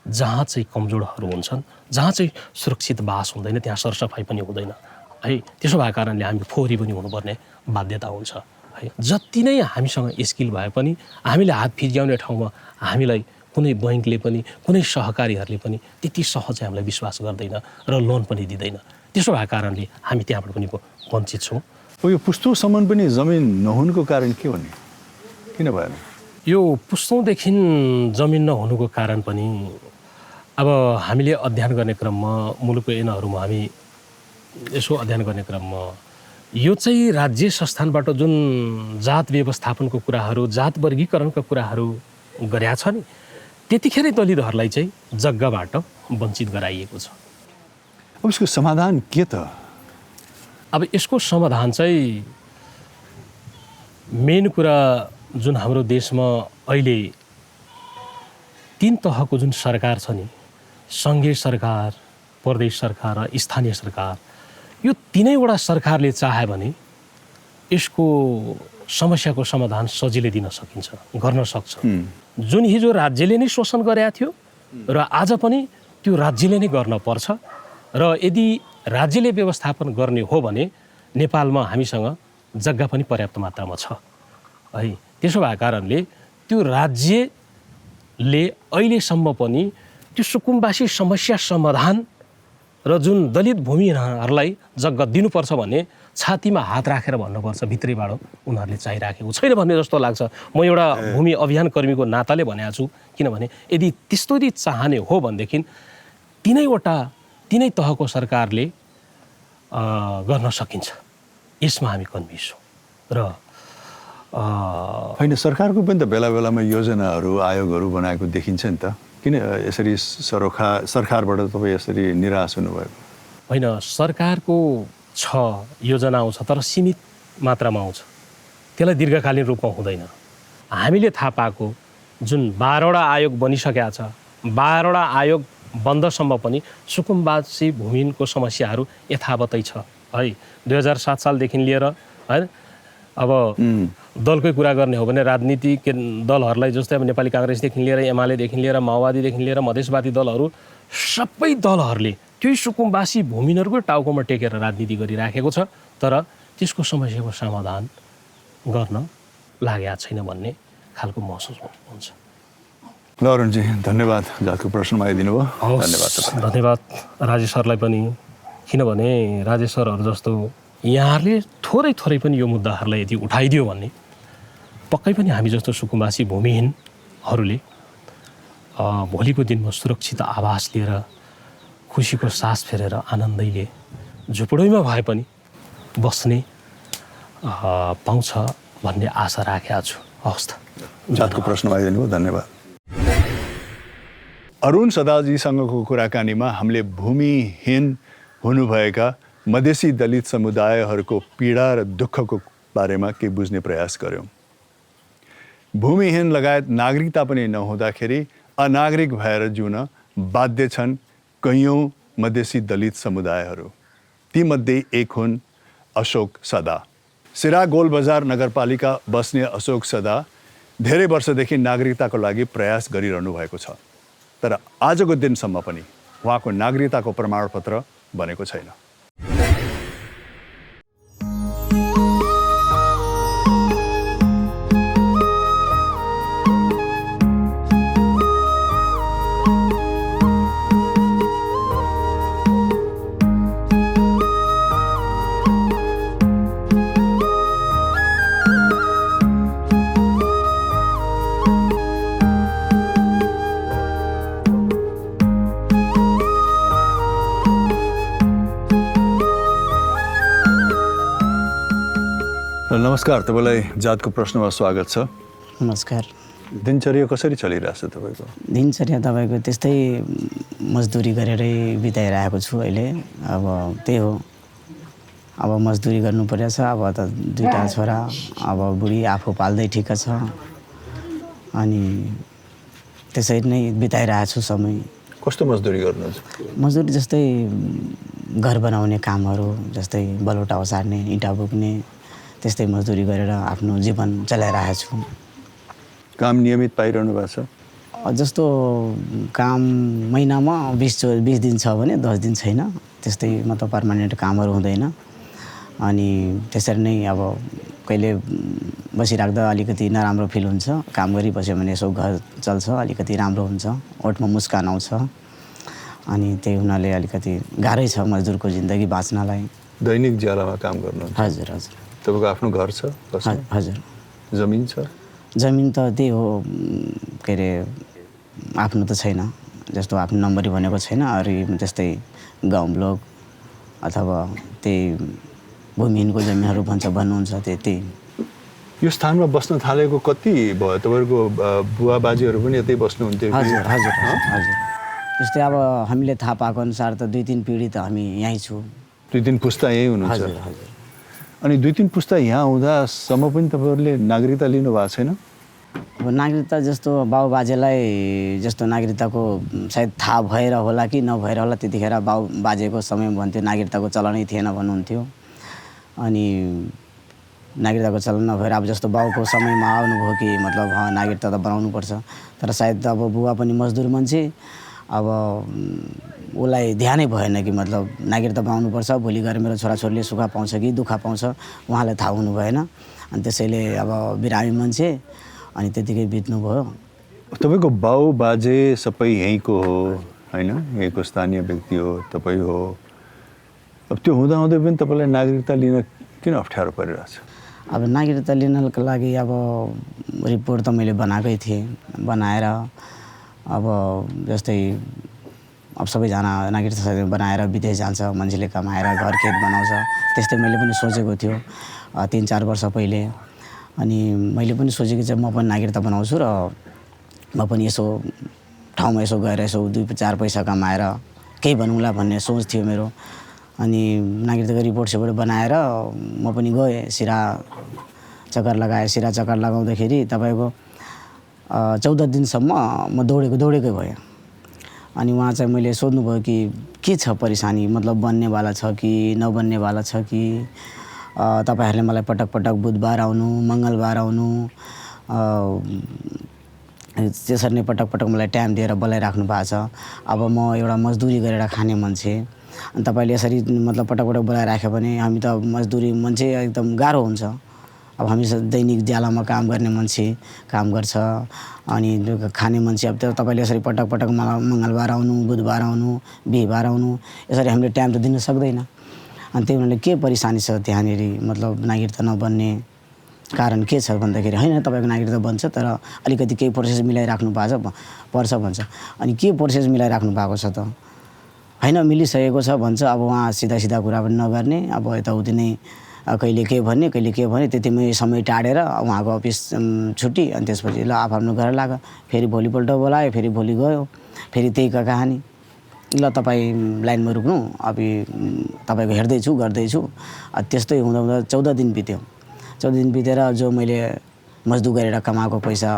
Speaker 3: जहाँ चाहिँ कमजोरहरू हुन्छन्, जहाँ चाहिँ सुरक्षित बास हुँदैन त्यहाँ सरसफाइ पनि हुँदैन है। त्यसो भएको कारणले हामी फोहोरी पनि हुनुपर्ने बाध्यता हुन्छ है। जति नै हामीसँग स्किल भए पनि हामीले हात फिजाउने ठाउँमा हामीलाई कुनै बैङ्कले पनि कुनै सहकारीहरूले पनि त्यति सहजै हामीलाई विश्वास गर्दैन र लोन पनि दिँदैन। त्यसो भएको कारणले हामी त्यहाँबाट पनि वञ्चित छौँ।
Speaker 1: यो पुस्तौँसम्म पनि जमिन नहुनुको कारण के हो नि, किन भएन?
Speaker 3: यो पुस्तौँदेखि जमिन नहुनुको कारण पनि अब हामीले अध्ययन गर्ने क्रममा मुलुकको ऐनहरूमा हामी यसो अध्ययन गर्ने क्रममा यो चाहिँ राज्य संस्थानबाट जुन जात व्यवस्थापनको कुराहरू, जात वर्गीकरणका कुराहरू गरेका छ नि, त्यतिखेरै दलितहरूलाई चाहिँ जग्गाबाट वञ्चित गराइएको छ।
Speaker 1: अब यसको समाधान के त?
Speaker 3: अब यसको समाधान चाहिँ मेन कुरा जुन हाम्रो देशमा अहिले 3 तहको जुन सरकार छ नि, सङ्घीय सरकार, प्रदेश सरकार र स्थानीय सरकार, यो 3वटा सरकारले चाह्यो भने यसको समस्याको समाधान सजिलै दिन सकिन्छ, गर्न सक्छ। जुन हिजो राज्यले नै शोषण गरेका थियो र आज पनि त्यो राज्यले नै गर्न पर्छ। र यदि राज्यले व्यवस्थापन गर्ने हो भने नेपालमा हामीसँग जग्गा पनि पर्याप्त मात्रामा छ है। त्यसो भएको कारणले त्यो राज्यले अहिलेसम्म पनि त्यो सुकुम्बासी समस्या समाधान र जुन दलित भूमिहीनहरूलाई जग्गा दिनुपर्छ भन्ने छातीमा हात राखेर भन्नुपर्छ भित्रैबाट उनीहरूले चाहिराखेको छैन भन्ने जस्तो लाग्छ। म एउटा भूमि अभियान कर्मीको नाताले भनेको छु। किनभने यदि त्यस्तो यदि चाहने हो भनेदेखि 3 तहको सरकारले गर्न सकिन्छ। यसमा हामी कन्भिन्स छौँ। र
Speaker 1: होइन, सरकारको पनि त बेला बेलामा योजनाहरू आयोगहरू बनाएको देखिन्छ नि त, किन यसरी सरकारबाट तपाईँ यसरी निराश हुनुभएको?
Speaker 3: होइन, सरकारको छ योजना आउँछ तर सीमित मात्रामा आउँछ, त्यसलाई दीर्घकालीन रूपमा हुँदैन। हामीले थाहा पाएको जुन 12वटा आयोग बनिसकेका छ, 12वटा आयोग बन्दसम्म पनि सुकुम्बासी भूमिहीनको समस्याहरू यथावतै छ है। 2007 सालदेखि लिएर है, अब दलकै कुरा गर्ने हो भने राजनीतिक दलहरूलाई जस्तै अब नेपाली काङ्ग्रेसदेखि लिएर एमालेदेखि लिएर माओवादीदेखि लिएर मधेसवादी दलहरू, सबै दलहरूले त्यही सुकुम्बासी भूमिहीनहरूको टाउकोमा टेकेर राजनीति गरिराखेको छ तर त्यसको समस्याको समाधान गर्न लागेको छैन भन्ने खालको महसुस हुन्छ।
Speaker 1: ल अरुणजी, धन्यवाद जातको प्रश्नमा आइदिनु भयो।
Speaker 3: धन्यवाद राजेश सरलाई पनि। किनभने राजेश सरहरू जस्तो यहाँहरूले थोरै पनि यो मुद्दाहरूलाई यदि उठाइदियो भने पक्कै पनि हामी जस्तो सुकुम्बासी भूमिहीनहरूले भोलिको दिनमा सुरक्षित आवास लिएर खुसीको सास फेरेर आनन्दैले झुपडैमा भए पनि बस्ने पाउँछ भन्ने आशा राखेको छु। हवस् त,
Speaker 1: जातको प्रश्नमा आइदिनु भयो, धन्यवाद। अरुण सदाजीसँगको कुराकानीमा हामीले भूमिहीन हुनुभएका मधेसी दलित समुदायहरूको पीडा र दुःखको बारेमा केही बुझ्ने प्रयास गऱ्यौँ। भूमिहीन लगायत नागरिकता पनि नहुँदाखेरि अनागरिक भएर जिउन बाध्य छन् कैयौँ मधेसी दलित समुदायहरू। तीमध्ये एक हुन् अशोक सदा। सिरा गोलबजार नगरपालिका बस्ने अशोक सदा धेरै वर्षदेखि नागरिकताको लागि प्रयास गरिरहनु भएको छ। तर आजको दिनसम्म पनि उहाँको नागरिकताको प्रमाणपत्र बनेको छैन। नमस्कार, तपाईँलाई जातको प्रश्नमा स्वागत छ।
Speaker 4: नमस्कार।
Speaker 1: दिनचर्या कसरी चलिरहेछ तपाईँको?
Speaker 4: दिनचर्या तपाईँको त्यस्तै मजदुरी गरेरै बिताइरहेको छु अहिले। अब त्यही हो, अब मजदुरी गर्नु परेछ। अब त 2टा छोरा, अब बुढी आफू पाल्दै ठिक छ। अनि त्यसरी नै बिताइरहेको छु समय।
Speaker 1: कस्तो मजदुरी गर्नुहुन्छ?
Speaker 4: मजदुरी जस्तै घर बनाउने कामहरू, जस्तै बलौटा ओसार्ने, इँटा बोक्ने, त्यस्तै मजदुरी गरेर आफ्नो जीवन चलाइरहेको छु।
Speaker 1: काम नियमित पाइरहनु भएको छ?
Speaker 4: जस्तो काम महिनामा 20 दिन छ भने 10 दिन छैन, त्यस्तै मतलब पर्मानेन्ट कामहरू हुँदैन। अनि त्यसरी नै अब कहिले बसिराख्दा अलिकति नराम्रो फिल हुन्छ, काम गरिबस्यो भने यसो घर चल्छ, अलिकति राम्रो हुन्छ, ओठमा मुस्कान आउँछ। अनि त्यही हुनाले अलिकति गाह्रै छ मजदुरको जिन्दगी बाँच्नलाई।
Speaker 1: दैनिक ज्यालामा काम गर्नुहुन्छ?
Speaker 4: हजुर हजुर।
Speaker 1: तपाईँको आफ्नो घर छ?
Speaker 4: हजुर।
Speaker 1: जमिन छ?
Speaker 4: जमिन त त्यही हो, के अरे आफ्नो त छैन, जस्तो आफ्नो नम्बरी भनेको छैन। अरू त्यस्तै गाउँ ब्लक अथवा त्यही भूमिहीनको जमिनहरू भन्नुहुन्छ त्यति।
Speaker 1: यो स्थानमा बस्न थालेको कति भयो? तपाईँको बुवा बाजेहरू पनि यतै बस्नुहुन्थ्यो?
Speaker 4: हजुर हजुर हजुर। जस्तै अब हामीले थाहा पाएको अनुसार त 2-3 पिँढी त हामी यहीँ छु।
Speaker 1: 2-3 पुस्ता यहीँ हुनुहुन्छ?
Speaker 4: हजुर हजुर।
Speaker 1: अनि 2-3 पुस्ता यहाँ हुँदासम्म पनि तपाईँहरूले नागरिकता लिनु भएको छैन?
Speaker 4: अब नागरिकता जस्तो बाउ बाजेलाई जस्तो नागरिकताको सायद थाहा भएर होला कि नभएर होला, त्यतिखेर बाउ बाजेको समय भन्थ्यो नागरिकताको चलनै थिएन भन्नुहुन्थ्यो। अनि नागरिकताको चलन नभएर अब जस्तो बाउको समयमा आउनुभयो कि मतलब नागरिकता त बनाउनुपर्छ। तर सायद अब बुवा पनि मजदुर मान्छे, अब उसलाई ध्यानै भएन कि मतलब नागरिकता बनाउनुपर्छ, भोलि गएर मेरो छोराछोरीले सुख पाउँछ कि दुःख पाउँछ उहाँलाई थाहा हुनु भएन। अनि त्यसैले अब बिरामी मान्छे, अनि त्यतिकै बित्नुभयो।
Speaker 1: तपाईँको बाउ बाजे सबै यहीँको हो होइन? यहीँको स्थानीय व्यक्ति हो, तपाईँ हो। अब त्यो हुँदाहुँदै पनि तपाईँलाई नागरिकता लिन किन अप्ठ्यारो परिरहेछ?
Speaker 4: अब नागरिकता लिनको लागि अब रिपोर्ट त मैले बनाएकै थिएँ। बनाएर अब जस्तै अब सबैजना नागरिकता बनाएर विदेश जान्छ, मान्छेले कमाएर घर खेत बनाउँछ, त्यस्तै मैले पनि सोचेको थियो 3-4 वर्ष पहिले। अनि मैले पनि सोचेको चाहिँ म पनि नागरिकता बनाउँछु र म पनि यसो ठाउँमा यसो गएर यसो 2-4 पैसा कमाएर केही बनौँला भन्ने सोच थियो मेरो। अनि नागरिकताको रिपोर्ट सेपोर्ट बनाएर म पनि गएँ, सिरा चक्कर लगाएँ। सिरा चक्कर लगाउँदाखेरि तपाईँको 14 दिनसम्म म दौडेकै भएँ। अनि उहाँ चाहिँ मैले सोध्नुभयो कि के छ परेशानी, मतलब बन्नेवाला छ कि नबन्नेवाला छ कि तपाईँहरूले मलाई पटक पटक बुधबार आउनु, मङ्गलबार आउनु, त्यसरी नै पटक पटक मलाई टाइम दिएर बोलाइराख्नु भएको छ। अब म एउटा मजदुरी गरेर खाने मान्छे, अनि तपाईँले यसरी मतलब पटक पटक बोलाइराख्यो भने हामी त मजदुरी मान्छे एकदम गाह्रो हुन्छ। अब हामी दैनिक ज्यालामा काम गर्ने मान्छे काम गर्छ, अनि खाने मान्छे। अब त्यो तपाईँले यसरी पटक पटक मलाई मङ्गलबार आउनु, बुधबार आउनु, बिहिबार आउनु, यसरी हामीले टाइम त दिन सक्दैन। अनि त्यही भएर के परेशानी छ त्यहाँनिर, मतलब नागरिकता नबन्ने कारण के छ भन्दाखेरि होइन तपाईँको नागरिकता बन्छ तर अलिकति केही प्रोसेस मिलाइराख्नु पर्छ भन्छ। अनि के प्रोसेस मिलाइराख्नु भएको छ त? होइन मिलिसकेको छ भन्छ। अब उहाँ सिधा सिधा कुरा पनि नगर्ने, अब यताउति नै कहिले के भन्ने त्यतिमै समय टाढेर उहाँको अफिस छुट्टी। अनि त्यसपछि ल आफ्नो घर लाग, फेरि भोलिपल्ट बोलायो, फेरि भोलि गयो, फेरि त्यही कहानी। ल तपाईँ लाइनमा रुक्नु, अब तपाईँको हेर्दैछु गर्दैछु। त्यस्तै हुँदा हुँदा 14 दिन बित्यो। 14 दिन बितेर जो मैले मजदुर गरेर कमाएको पैसा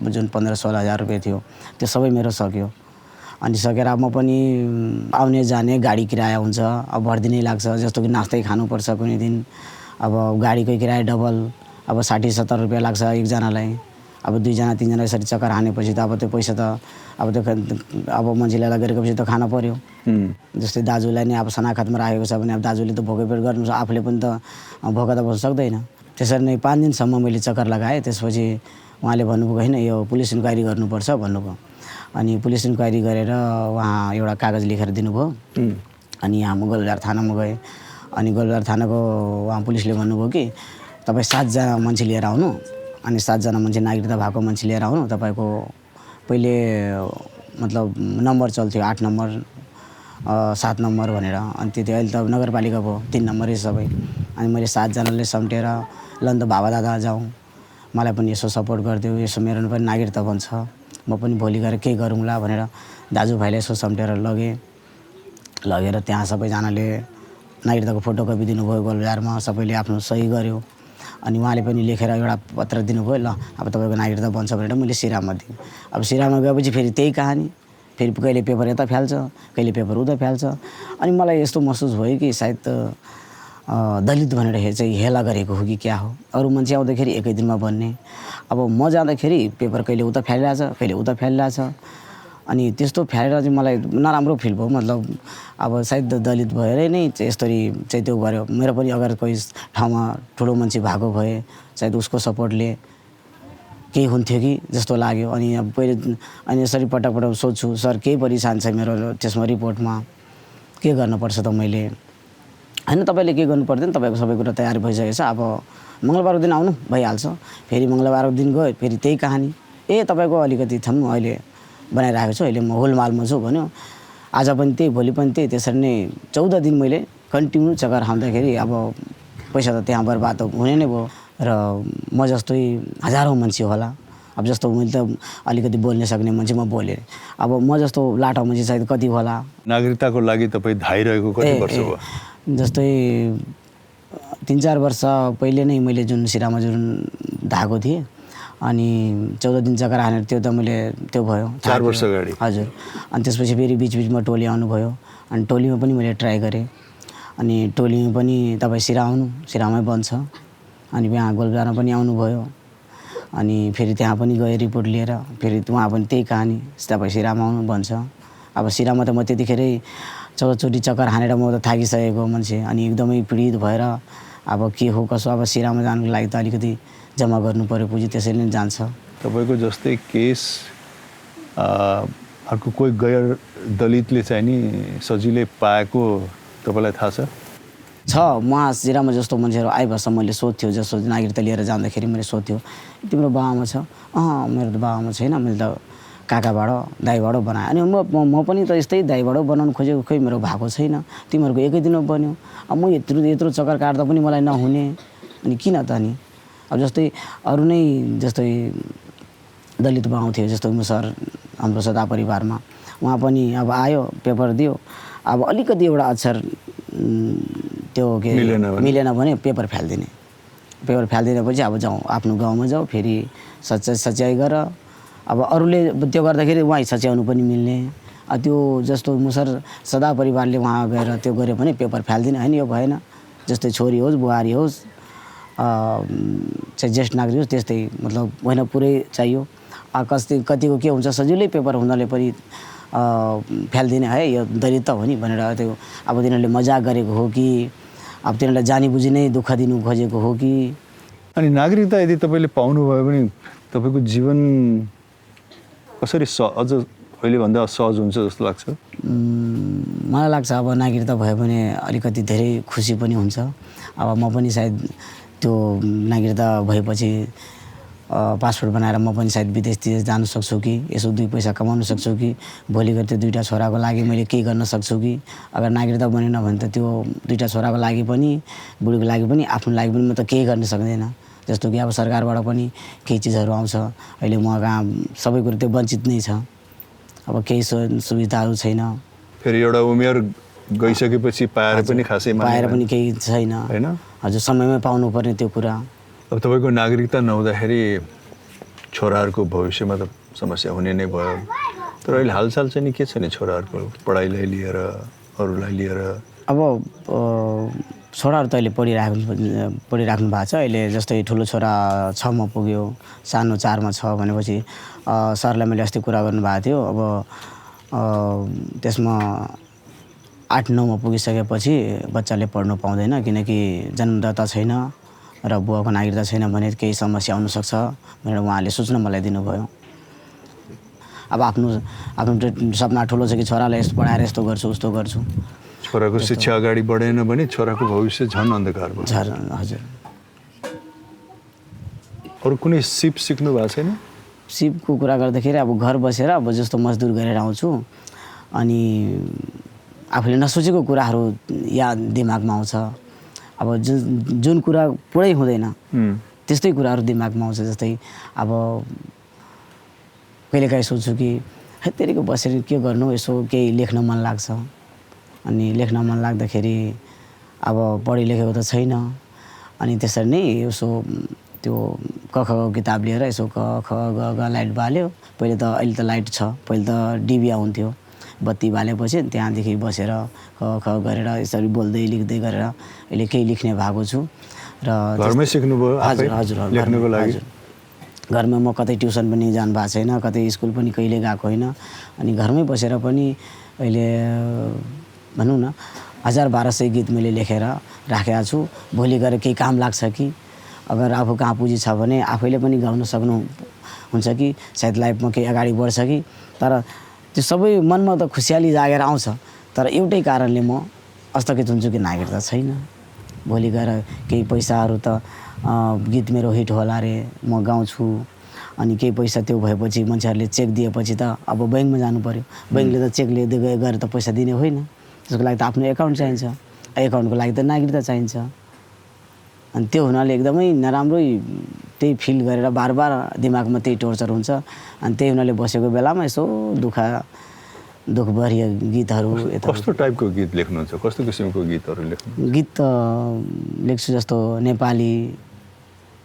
Speaker 4: जुन 15-16 हजार रुपियाँ थियो त्यो सबै मेरो सक्यो। अनि सकेर म पनि आउने जाने गाडी किराया हुन्छ, अब भर्दिनै लाग्छ। जस्तो कि नास्तै खानुपर्छ कुनै दिन, अब गाडीको किराया डबल, अब 60-70 रुपियाँ लाग्छ एकजनालाई। अब 2जना 3जना यसरी चक्कर हानेपछि त अब त्यो पैसा त अब त्यो अब मान्छेलाई लगेपछि त खान पर्यो। जस्तै दाजुलाई नै अब सनाखतमा राखेको छ भने अब दाजुले त भोकैपेट गर्नु आफूले पनि त भोका त बस्नु सक्दैन। त्यसरी नै 5 दिनसम्म मैले चक्कर लगाएँ। त्यसपछि उहाँले भन्नुभयो होइन यो पुलिस इन्क्वायरी गर्नुपर्छ भन्नुभयो। अनि पुलिस इन्क्वायरी गरेर उहाँ एउटा कागज लेखेर दिनुभयो। अनि यहाँ म गोलबजार थानामा गएँ। अनि गोलबजार थानाको उहाँ पुलिसले भन्नुभयो कि तपाईँ 7 जना मान्छे लिएर आउनु। अनि 7 जना मान्छे नागरिकता भएको मान्छे लिएर आउनु। तपाईँको पहिले मतलब नम्बर चल्थ्यो 8 नम्बर 7 नम्बर भनेर। अनि त्यति अहिले त नगरपालिका भयो 3 नम्बरै सबै। अनि मैले 7 जनाले सम्टेर ल नि त बाबा दादा जाउँ, मलाई पनि यसो सपोर्ट गरिदियो, यसो मेरो पनि नागरिकता बन्छ, म पनि भोलि गएर केही गरौँला भनेर दाजुभाइले यसो सम्टेर लगेर त्यहाँ सबैजनाले नागरिकताको फोटोकपी दिनुभयो। गोलबजारमा सबैले आफ्नो सही गर्यो। अनि उहाँले पनि लेखेर एउटा पत्र दिनुभयो, ल अब तपाईँको नागरिकता बन्छ भनेर मैले सिरामा दिएँ। अब सिरामा गएपछि फेरि त्यही कहानी, फेरि कहिले पेपर यता फ्याल्छ, कहिले पेपर उता फ्याल्छ। अनि मलाई यस्तो महसुस भयो कि सायद दलित भनेर चाहिँ हेला गरेको हो कि क्या हो। अरू मान्छे आउँदाखेरि एकै दिनमा बन्ने, अब म जाँदाखेरि पेपर कहिले उता फ्यालिरहेछ, कहिले उता फ्यालिरहेछ। अनि त्यस्तो फ्यालेर चाहिँ मलाई नराम्रो फिल भयो। मतलब अब सायद दलित भएरै नै यस्तरी चाहिँ त्यो गर्यो। मेरो पनि अगर कोही ठाउँमा ठुलो मान्छे भएको भए सायद उसको सपोर्टले केही हुन्थ्यो कि जस्तो लाग्यो। अनि अब पहिले अनि यसरी पटक पटक सोध्छु, सर केही परेशान छ मेरो त्यसमा रिपोर्टमा, के गर्नुपर्छ त मैले? होइन तपाईँले के गर्नु पर्दैन, तपाईँको सबै कुरा तयार भइसकेको छ, अब मङ्गलबारको दिन आउनु भइहाल्छ। फेरि मङ्गलबारको दिन गयो, फेरि त्यही कहानी, तपाईँको अलिकति थम अहिले बनाइरहेको छु, अहिले म होलमालमा छु भन्यो। आज पनि त्यही, भोलि पनि त्यही। त्यसरी नै 14 दिन मैले कन्टिन्यू चक्कर खाँदाखेरि अब पैसा त त्यहाँ बर्बाद हुने नै भयो। र म जस्तै हजारौँ मान्छे होला। अब जस्तो मैले त अलिकति बोल्न सक्ने मान्छे म बोलेँ, अब म जस्तो लाटो मान्छे सायद कति होला।
Speaker 1: नागरिकताको लागि तपाईँ धाइरहेको कति वर्ष भयो?
Speaker 4: जस्तै 3-4 वर्ष पहिले नै मैले जुन सिरामा जुन धाएको थिएँ, अनि 14 दिन चक्कर हानेर त्यो त मैले त्यो भयो
Speaker 1: 4 वर्ष अगाडि।
Speaker 4: हजुर। अनि त्यसपछि फेरि बिचबिचमा टोली आउनुभयो। अनि टोलीमा पनि मैले ट्राई गरेँ। अनि टोलीमा पनि तपाईँ सिरा आउनु, सिरामै बन्छ। अनि यहाँ गोलबजारमा पनि आउनुभयो। अनि फेरि त्यहाँ पनि गएँ रिपोर्ट लिएर, फेरि उहाँ पनि त्यही कहानी, तपाईँ सिरामा आउनु भन्छ। अब सिरामा त म त्यतिखेरै 14 चोटि चक्कर हानेर म त थाकिसकेको मान्छे। अनि एकदमै पीडित भएर अब के हो कसो, अब सिरामा जानुको लागि त अलिकति जम्मा गर्नु पऱ्यो पुँजी, त्यसैले नै जान्छ।
Speaker 1: तपाईँको जस्तै केस अर्को कोही गैर दलितले चाहिँ नि सजिलै पाएको तपाईँलाई थाहा छ?
Speaker 4: उहाँ सिरामा जस्तो मान्छेहरू आइबस्छ, मैले सोध्थ्यो, जस्तो नागरिकता लिएर जाँदाखेरि मैले सोध्थ्यो, तिम्रो बाबामा छ? मेरो त बाबामा छैन, मैले त काकाबाट दाइबाट बनाएँ। अनि म पनि त यस्तै दाइबाट बनाउनु खोजेको, खोइ मेरो भएको छैन, तिमीहरूको एकै दिनमा बन्यो। अब म यत्रो चक्कर काट्दा पनि मलाई नहुने, अनि किन त? अनि अब जस्तै अरू नै जस्तै दलितमा आउँथ्यो, जस्तो सर हाम्रो सदा परिवारमा, उहाँ पनि अब आयो, पेपर दियो, अब अलिकति एउटा अक्षर त्यो के मिलेन भने पेपर फ्यालिदिने। पेपर फ्यालिदिएपछि अब जाउँ आफ्नो गाउँमा जाऊ, फेरि सच्याइ गर। अब अरूले त्यो गर्दाखेरि उहाँ सच्याउनु पनि मिल्ने। त्यो जस्तो मुसर सदा परिवारले उहाँ गएर त्यो गऱ्यो भने पेपर फ्यालिदिने, होइन यो भएन। जस्तै छोरी होस्, बुहारी होस्, चाहिँ ज्येष्ठ नागरिक होस्, त्यस्तै मतलब होइन पुरै चाहियो। कतिको के हुन्छ, सजिलै पेपर हुनाले पनि फ्यालिदिने, है यो दलित त हो नि भनेर। त्यो अब तिनीहरूले मजाक गरेको हो कि अब तिनीहरूलाई जानी बुझी नै दुःख दिनु खोजेको हो कि?
Speaker 1: अनि नागरिकता यदि तपाईँले पाउनुभयो भने तपाईँको जीवन कसरी अझ पहिलेभन्दा सहज हुन्छ जस्तो लाग्छ?
Speaker 4: मलाई लाग्छ अब नागरिकता भयो भने अलिकति धेरै खुसी पनि हुन्छ। अब म पनि सायद त्यो नागरिकता भएपछि पासपोर्ट बनाएर म पनि सायद विदेशतिर जानु सक्छु कि, यसो 2 पैसा कमाउन सक्छु कि, भोलि गएर त्यो 2टा छोराको लागि मैले केही गर्न सक्छु कि। अगर नागरिकता बनेन भने त त्यो 2टा छोराको लागि पनि, बुढीको लागि पनि, आफ्नो लागि पनि म त केही गर्न सक्दैन। जस्तो कि अब सरकारबाट पनि केही चिजहरू आउँछ, अहिले म कहाँ सबै कुरो त्यो वञ्चित नै छ। अब केही सुविधाहरू छैन।
Speaker 1: फेरि एउटा उमेर गइसकेपछि पाएर पनि खासै
Speaker 4: केही छैन, होइन? हजुर, समयमै पाउनु पर्ने त्यो कुरा।
Speaker 1: अब तपाईँको नागरिकता नहुँदाखेरि छोराहरूको भविष्यमा त समस्या हुने नै भयो। तर अहिले हालसाल चाहिँ नि के छ नि छोराहरूको पढाइलाई लिएर, अरूलाई लिएर?
Speaker 4: अब छोराहरू त अहिले पढिराख्नु भएको छ। अहिले जस्तै ठुलो छोरा 6मा पुग्यो, सानो 4मा छ भनेपछि सरलाई मैले अस्ति कुरा गर्नुभएको थियो। अब त्यसमा 8-9मा पुगिसकेपछि बच्चाले पढ्नु पाउँदैन, किनकि जन्मदाता छैन र बुवाको नागरिकता छैन भने केही समस्या आउनसक्छ भनेर उहाँले सूचना मलाई दिनुभयो। अब आफ्नो सपना ठुलो छ कि छोरालाई यस्तो पढाएर यस्तो गर्छु उस्तो गर्छु।
Speaker 1: छोराको शिक्षा अगाडि बढेन भने छोराको भविष्य झन् अन्धकार भयो।
Speaker 4: हजुर।
Speaker 1: अरू कुनै सिप सिक्नु भएको छैन?
Speaker 4: सिपको कुरा गर्दाखेरि अब घर बसेर अब जस्तो मजदुर गरेर आउँछु अनि आफूले नसोचेको कुराहरू याद दिमागमा आउँछ। अब जुन कुरा पुरै हुँदैन त्यस्तै कुराहरू दिमागमा आउँछ। जस्तै अब कहिलेकाहीँ सोच्छु कि हेत्तेरीको बसेर के गर्नु, यसो केही लेख्न मन लाग्छ। अनि लेख्न मन लाग्दाखेरि अब पढि लेखेको त छैन, अनि त्यसरी नै यसो त्यो क ख किताब लिएर यसो क ख ग ग लाइट बाल्यो। अहिले त लाइट छ, पहिले त डिबी आउँथ्यो। बत्ती बालेपछि त्यहाँदेखि बसेर ख ख गरेर यसरी बोल्दै लेख्दै गरेर अहिले केही लेख्ने भएको छु। र
Speaker 1: घरमै सिक्नुभयो?
Speaker 4: हजुर
Speaker 1: लेख्नुको लागि
Speaker 4: घरमा म कतै ट्युसन पनि जानु भएको छैन, कतै स्कुल पनि कहिले गएको होइन। अनि घरमै बसेर पनि अहिले भनौँ न 1000-1200 गीत मैले लेखेर राखेको छु। भोलि गएर केही काम लाग्छ कि, अगर आफू कहाँ पुँजी छ भने आफैले पनि गाउन सक्नु हुन्छ कि सायद लाइफमा केही अगाडि बढ्छ कि। तर त्यो सबै मनमा त खुसियाली जागेर आउँछ, तर एउटै कारणले म हस्तक्षेप हुन्छु कि नागरिकता छैन। भोलि गएर केही पैसाहरू त गीत मेरो हिट होला रे, म गाउँछु अनि केही पैसा त्यो भएपछि मान्छेहरूले चेक दिएपछि त अब ब्याङ्कमा जानु पऱ्यो। ब्याङ्कले त चेक लिँदै गएर त पैसा दिने होइन, त्यसको लागि त आफ्नो एकाउन्ट चाहिन्छ। एकाउन्टको लागि त नागरिकता चाहिन्छ। अनि त्यो हुनाले एकदमै नराम्रै त्यही फिल गरेर बार दिमागमा त्यही टोर्चर हुन्छ। अनि त्यही हुनाले बसेको बेलामा यसो दुःखभरि गीतहरू
Speaker 1: कस्तो टाइपको गीत लेख्नुहुन्छ? कस्तो किसिमको गीतहरू लेख्नु?
Speaker 4: गीत त लेख्छु जस्तो नेपाली,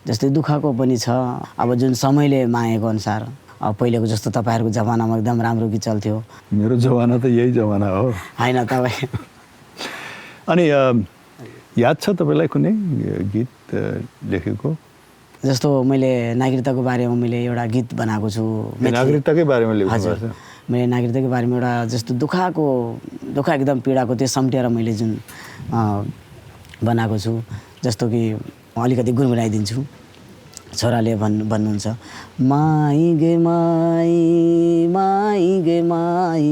Speaker 4: जस्तै दुःखको पनि छ। अब जुन समयले मागेको अनुसार, अब पहिलेको जस्तो तपाईँहरूको जमानामा एकदम राम्रो गीत चल्थ्यो।
Speaker 1: मेरो जमाना त यही जमाना हो
Speaker 4: होइन तपाईँ।
Speaker 1: अनि याद छ तपाईँलाई कुनै गीत लेखेको?
Speaker 4: जस्तो मैले नागरिकताको बारेमा मैले एउटा गीत बनाएको छु।
Speaker 1: नागरिकताकै बारेमा लेख्नु?
Speaker 4: हजुर, मैले नागरिकताको बारेमा एउटा जस्तो दुःख एकदम पीडाको त्यो सम्टेर मैले जुन बनाएको छु। जस्तो कि अलिकति गुनगुनाइदिन्छु। छोराले भन्नुहुन्छ, माई गे माई माई गे माई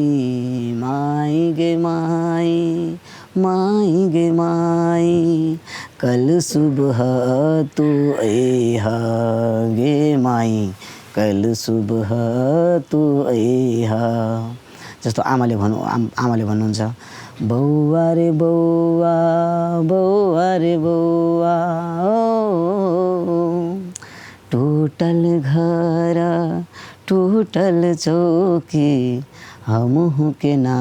Speaker 4: माई गे माई माई गे माई कल सुबह तू ऐहा गे माई कल सुबह तू ऐहा। जस्तो आमाले भन्नुहुन्छ, बौआ रे बौआ बौआ रे बौआ टूटल घर टूटल चौकी हमहु के ना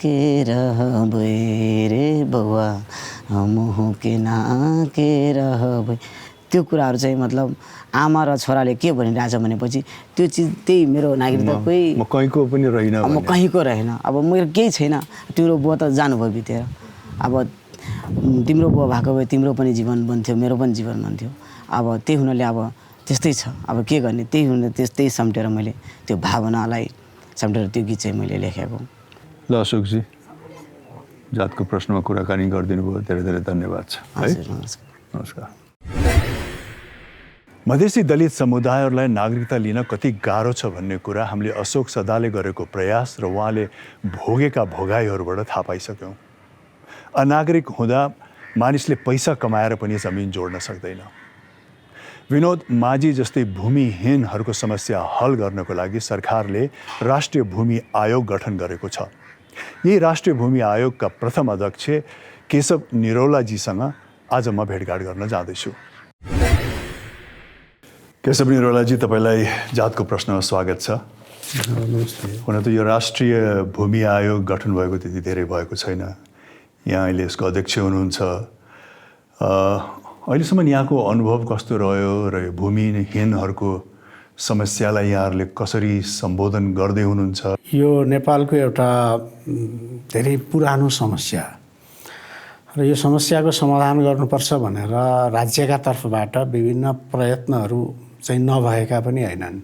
Speaker 4: के रहबै रे बौआ हमहु के ना के रहबै। त्यो कुराहरू चाहिँ मतलब आमा र छोराले के भनिरहेछ भनेपछि त्यो चिज त्यही मेरो नागरिकताकै
Speaker 1: म कहीँको पनि रहेन,
Speaker 4: म कहीँको रहेन। अब मेरो केही छैन, तिम्रो बुवा त जानुभयो बितेर। अब तिम्रो बुवा भएको भए तिम्रो पनि जीवन बन्थ्यो, मेरो पनि जीवन बन्थ्यो। अब त्यही हुनाले अब त्यस्तै छ, अब के गर्ने। त्यही हुनाले त्यस्तै सम्टेर मैले त्यो भावनालाई सम्टेर त्यो गीत चाहिँ मैले लेखेको।
Speaker 1: ल अशोकजी, जातको प्रश्नमा कुराकानी गरिदिनु भयो, धेरै धेरै धन्यवाद छ।
Speaker 4: हजुर, नमस्कार।
Speaker 1: नमस्कार। मधेसी दलित समुदायहरूलाई नागरिकता लिन कति गाह्रो छ भन्ने कुरा हामीले अशोक सदाले गरेको प्रयास र उहाँले भोगेका भोगाइहरूबाट थाहा पाइसक्यौँ। अनागरिक हुँदा मानिसले पैसा कमाएर पनि जमिन जोड्न सक्दैन। विनोद माझी जस्तै भूमिहीनहरूको समस्या हल गर्नको लागि सरकारले राष्ट्रिय भूमि आयोग गठन गरेको छ। यही राष्ट्रिय भूमि आयोगका प्रथम अध्यक्ष केशव निरौलाजीसँग आज म भेटघाट गर्न जाँदैछु। केशव निरौलाजी, तपाईँलाई जातको प्रश्नमा स्वागत छ। हुन त यो राष्ट्रिय भूमि आयोग गठन भएको त्यति धेरै भएको छैन। यहाँ अहिले यसको अध्यक्ष हुनुहुन्छ। अहिलेसम्म यहाँको अनुभव कस्तो रह्यो र भूमिहीनहरूको समस्यालाई यहाँहरूले कसरी सम्बोधन गर्दै हुनुहुन्छ?
Speaker 5: यो नेपालको एउटा धेरै पुरानो समस्या र यो समस्याको समाधान गर्नुपर्छ भनेर राज्यका तर्फबाट विभिन्न प्रयत्नहरू चाहिँ नभएका पनि होइनन्।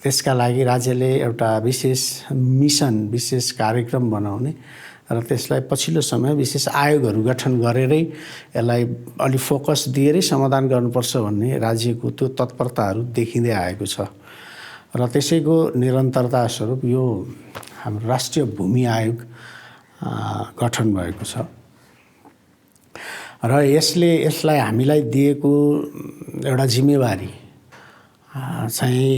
Speaker 5: त्यसका लागि राज्यले एउटा विशेष मिसन, विशेष कार्यक्रम बनाउने र त्यसलाई पछिल्लो समय विशेष आयोगहरू गठन गरेरै यसलाई अलि फोकस दिएरै समाधान गर्नुपर्छ भन्ने राज्यको त्यो तत्परताहरू देखिँदै आएको छ। र त्यसैको निरन्तरता स्वरूप यो हाम्रो राष्ट्रिय भूमि आयोग गठन भएको छ र यसलाई हामीलाई दिएको एउटा जिम्मेवारी चाहिँ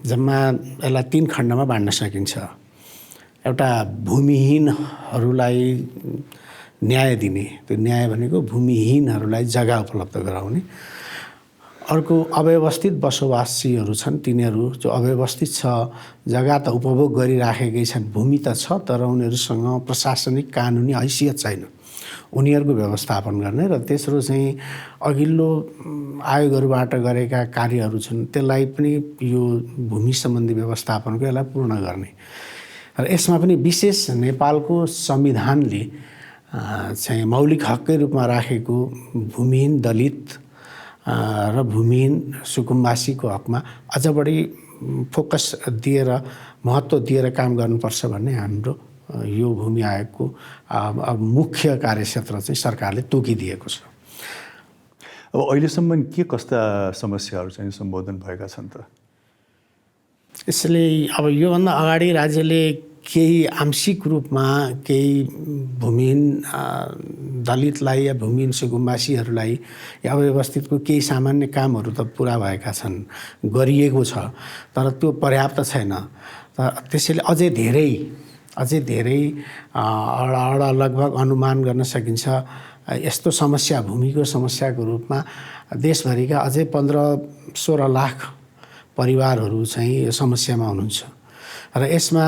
Speaker 5: जम्मा यसलाई 3 खण्डमा बाँड्न सकिन्छ। एउटा भूमिहीनहरूलाई न्याय दिने, त्यो न्याय भनेको भूमिहीनहरूलाई जग्गा उपलब्ध गराउने। अर्को अव्यवस्थित बसोबासीहरू छन्, तिनीहरू जो अव्यवस्थित छ, जग्गा त उपभोग गरिराखेकै छन्, भूमि त छ तर उनीहरूसँग प्रशासनिक कानुनी हैसियत छैन, उनीहरूको व्यवस्थापन गर्ने। र तेस्रो चाहिँ अघिल्लो आयोगहरूबाट गरेका कार्यहरू छन्, त्यसलाई पनि यो भूमि सम्बन्धी व्यवस्थापनको यसलाई पूर्ण गर्ने। र यसमा पनि विशेष नेपालको संविधानले चाहिँ मौलिक हककै रूपमा राखेको भूमिहीन दलित र भूमिहीन सुकुम्बासीको हकमा अझ बढी फोकस दिएर, महत्त्व दिएर काम गर्नुपर्छ भन्ने हाम्रो यो भूमि आयोगको मुख्य कार्यक्षेत्र चाहिँ सरकारले तोकिदिएको छ।
Speaker 1: अब अहिलेसम्म के कस्ता समस्याहरू चाहिँ सम्बोधन भएका छन् त?
Speaker 5: यसले अब योभन्दा अगाडि राज्यले केही आंशिक रूपमा केही भूमिहीन दलितलाई या भूमिहीन सुकुम्बासीहरूलाई या अव्यवस्थितको केही सामान्य कामहरू त पुरा भएका छन्, गरिएको छ, तर त्यो पर्याप्त छैन। त्यसैले अझै धेरै लगभग अनुमान गर्न सकिन्छ यस्तो समस्या, भूमिको समस्याको रूपमा देशभरिका अझै 15-16 लाख परिवारहरू चाहिँ यो समस्यामा हुनुहुन्छ। र यसमा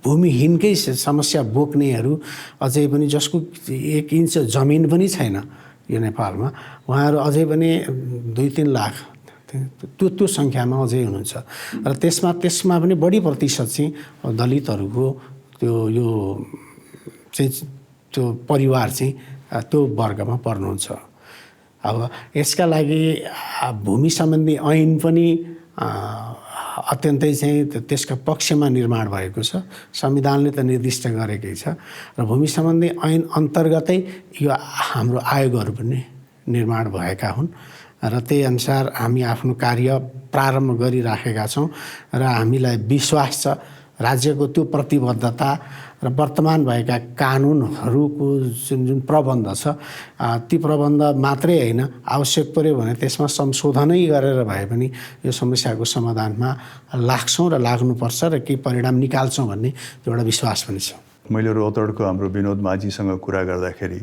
Speaker 5: भूमिहीनकै समस्या बोक्नेहरू अझै पनि, जसको 1 इन्च जमिन पनि छैन यो नेपालमा, उहाँहरू अझै पनि 2-3 लाख त्यो सङ्ख्यामा अझै हुनुहुन्छ। र त्यसमा पनि बढी प्रतिशत चाहिँ दलितहरूको त्यो परिवार चाहिँ त्यो वर्गमा पर्नुहुन्छ। अब यसका लागि भूमि सम्बन्धी ऐन पनि अत्यन्तै चाहिँ त्यसका पक्षमा निर्माण भएको छ। संविधानले त निर्दिष्ट गरेकै छ र भूमि सम्बन्धी ऐन अन्तर्गतै यो हाम्रो आयोगहरू पनि निर्माण भएका हुन् र त्यही अनुसार हामी आफ्नो कार्य प्रारम्भ गरिराखेका छौँ र हामीलाई विश्वास छ राज्यको त्यो प्रतिबद्धता र वर्तमान भएका कानुनहरूको जुन प्रबन्ध छ, ती प्रबन्ध मात्रै होइन, आवश्यक पर्यो भने त्यसमा संशोधनै गरेर भए पनि यो समस्याको समाधानमा लाग्छौँ र लाग्नुपर्छ र केही परिणाम निकाल्छौँ भन्ने एउटा विश्वास पनि छ।
Speaker 1: मैले रौतहटको हाम्रो विनोद माझीसँग कुरा गर्दाखेरि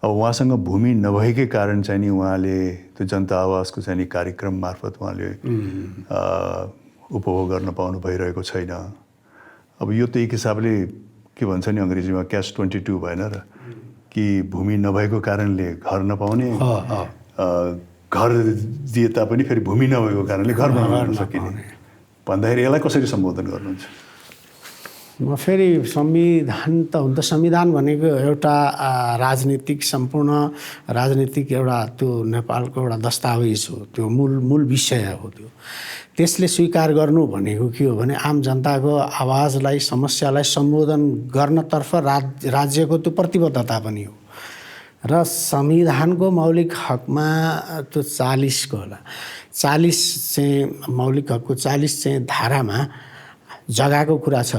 Speaker 1: अब उहाँसँग भूमि नभएकै कारण चाहिँ नि उहाँले त्यो जनता आवासको चाहिँ नि कार्यक्रम मार्फत उहाँले उपभोग गर्न पाउनु भइरहेको छैन। अब यो त एक हिसाबले के भन्छ नि अङ्ग्रेजीमा catch-22 भएन र, कि भूमि नभएको कारणले घर नपाउने, घर दिए तापनि फेरि भूमि नभएको कारणले घर बनाउन सकिने भन्दाखेरि यसलाई कसरी सम्बोधन गर्नुहुन्छ?
Speaker 5: म फेरि संविधान त हुन त संविधान भनेको एउटा राजनीतिक, सम्पूर्ण राजनीतिक एउटा त्यो नेपालको एउटा दस्तावेज हो, त्यो मूल विषय हो। त्यसले स्वीकार गर्नु भनेको के हो भने आम जनताको आवाजलाई, समस्यालाई सम्बोधन गर्नतर्फ राज्यको त्यो प्रतिबद्धता पनि हो। र संविधानको मौलिक हकमा त्यो 40 को होला, 40 चाहिँ मौलिक हकको 40 चाहिँ धारामा जग्गाको कुरा छ,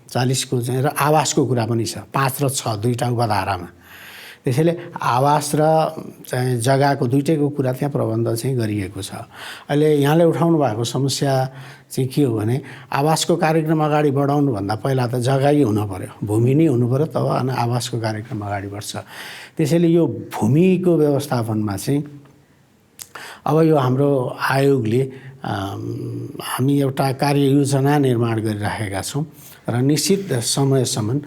Speaker 5: 40 को चाहिँ र आवासको कुरा पनि छ, 5 र 6 दुईटा उपधारामा। त्यसैले आवास र चाहिँ जग्गाको दुईटैको कुरा त्यहाँ प्रबन्ध चाहिँ गरिएको छ। अहिले यहाँले उठाउनु भएको समस्या चाहिँ के हो भने आवासको कार्यक्रम अगाडि बढाउनुभन्दा पहिला त जग्गै हुनु पर्यो, भूमि नै हुनु पर्यो, तब अनि आवासको कार्यक्रम अगाडि बढ्छ। त्यसैले यो भूमिको व्यवस्थापनमा चाहिँ अब यो हाम्रो आयोगले हामी एउटा कार्ययोजना निर्माण गरिराखेका छौँ र निश्चित समयसम्म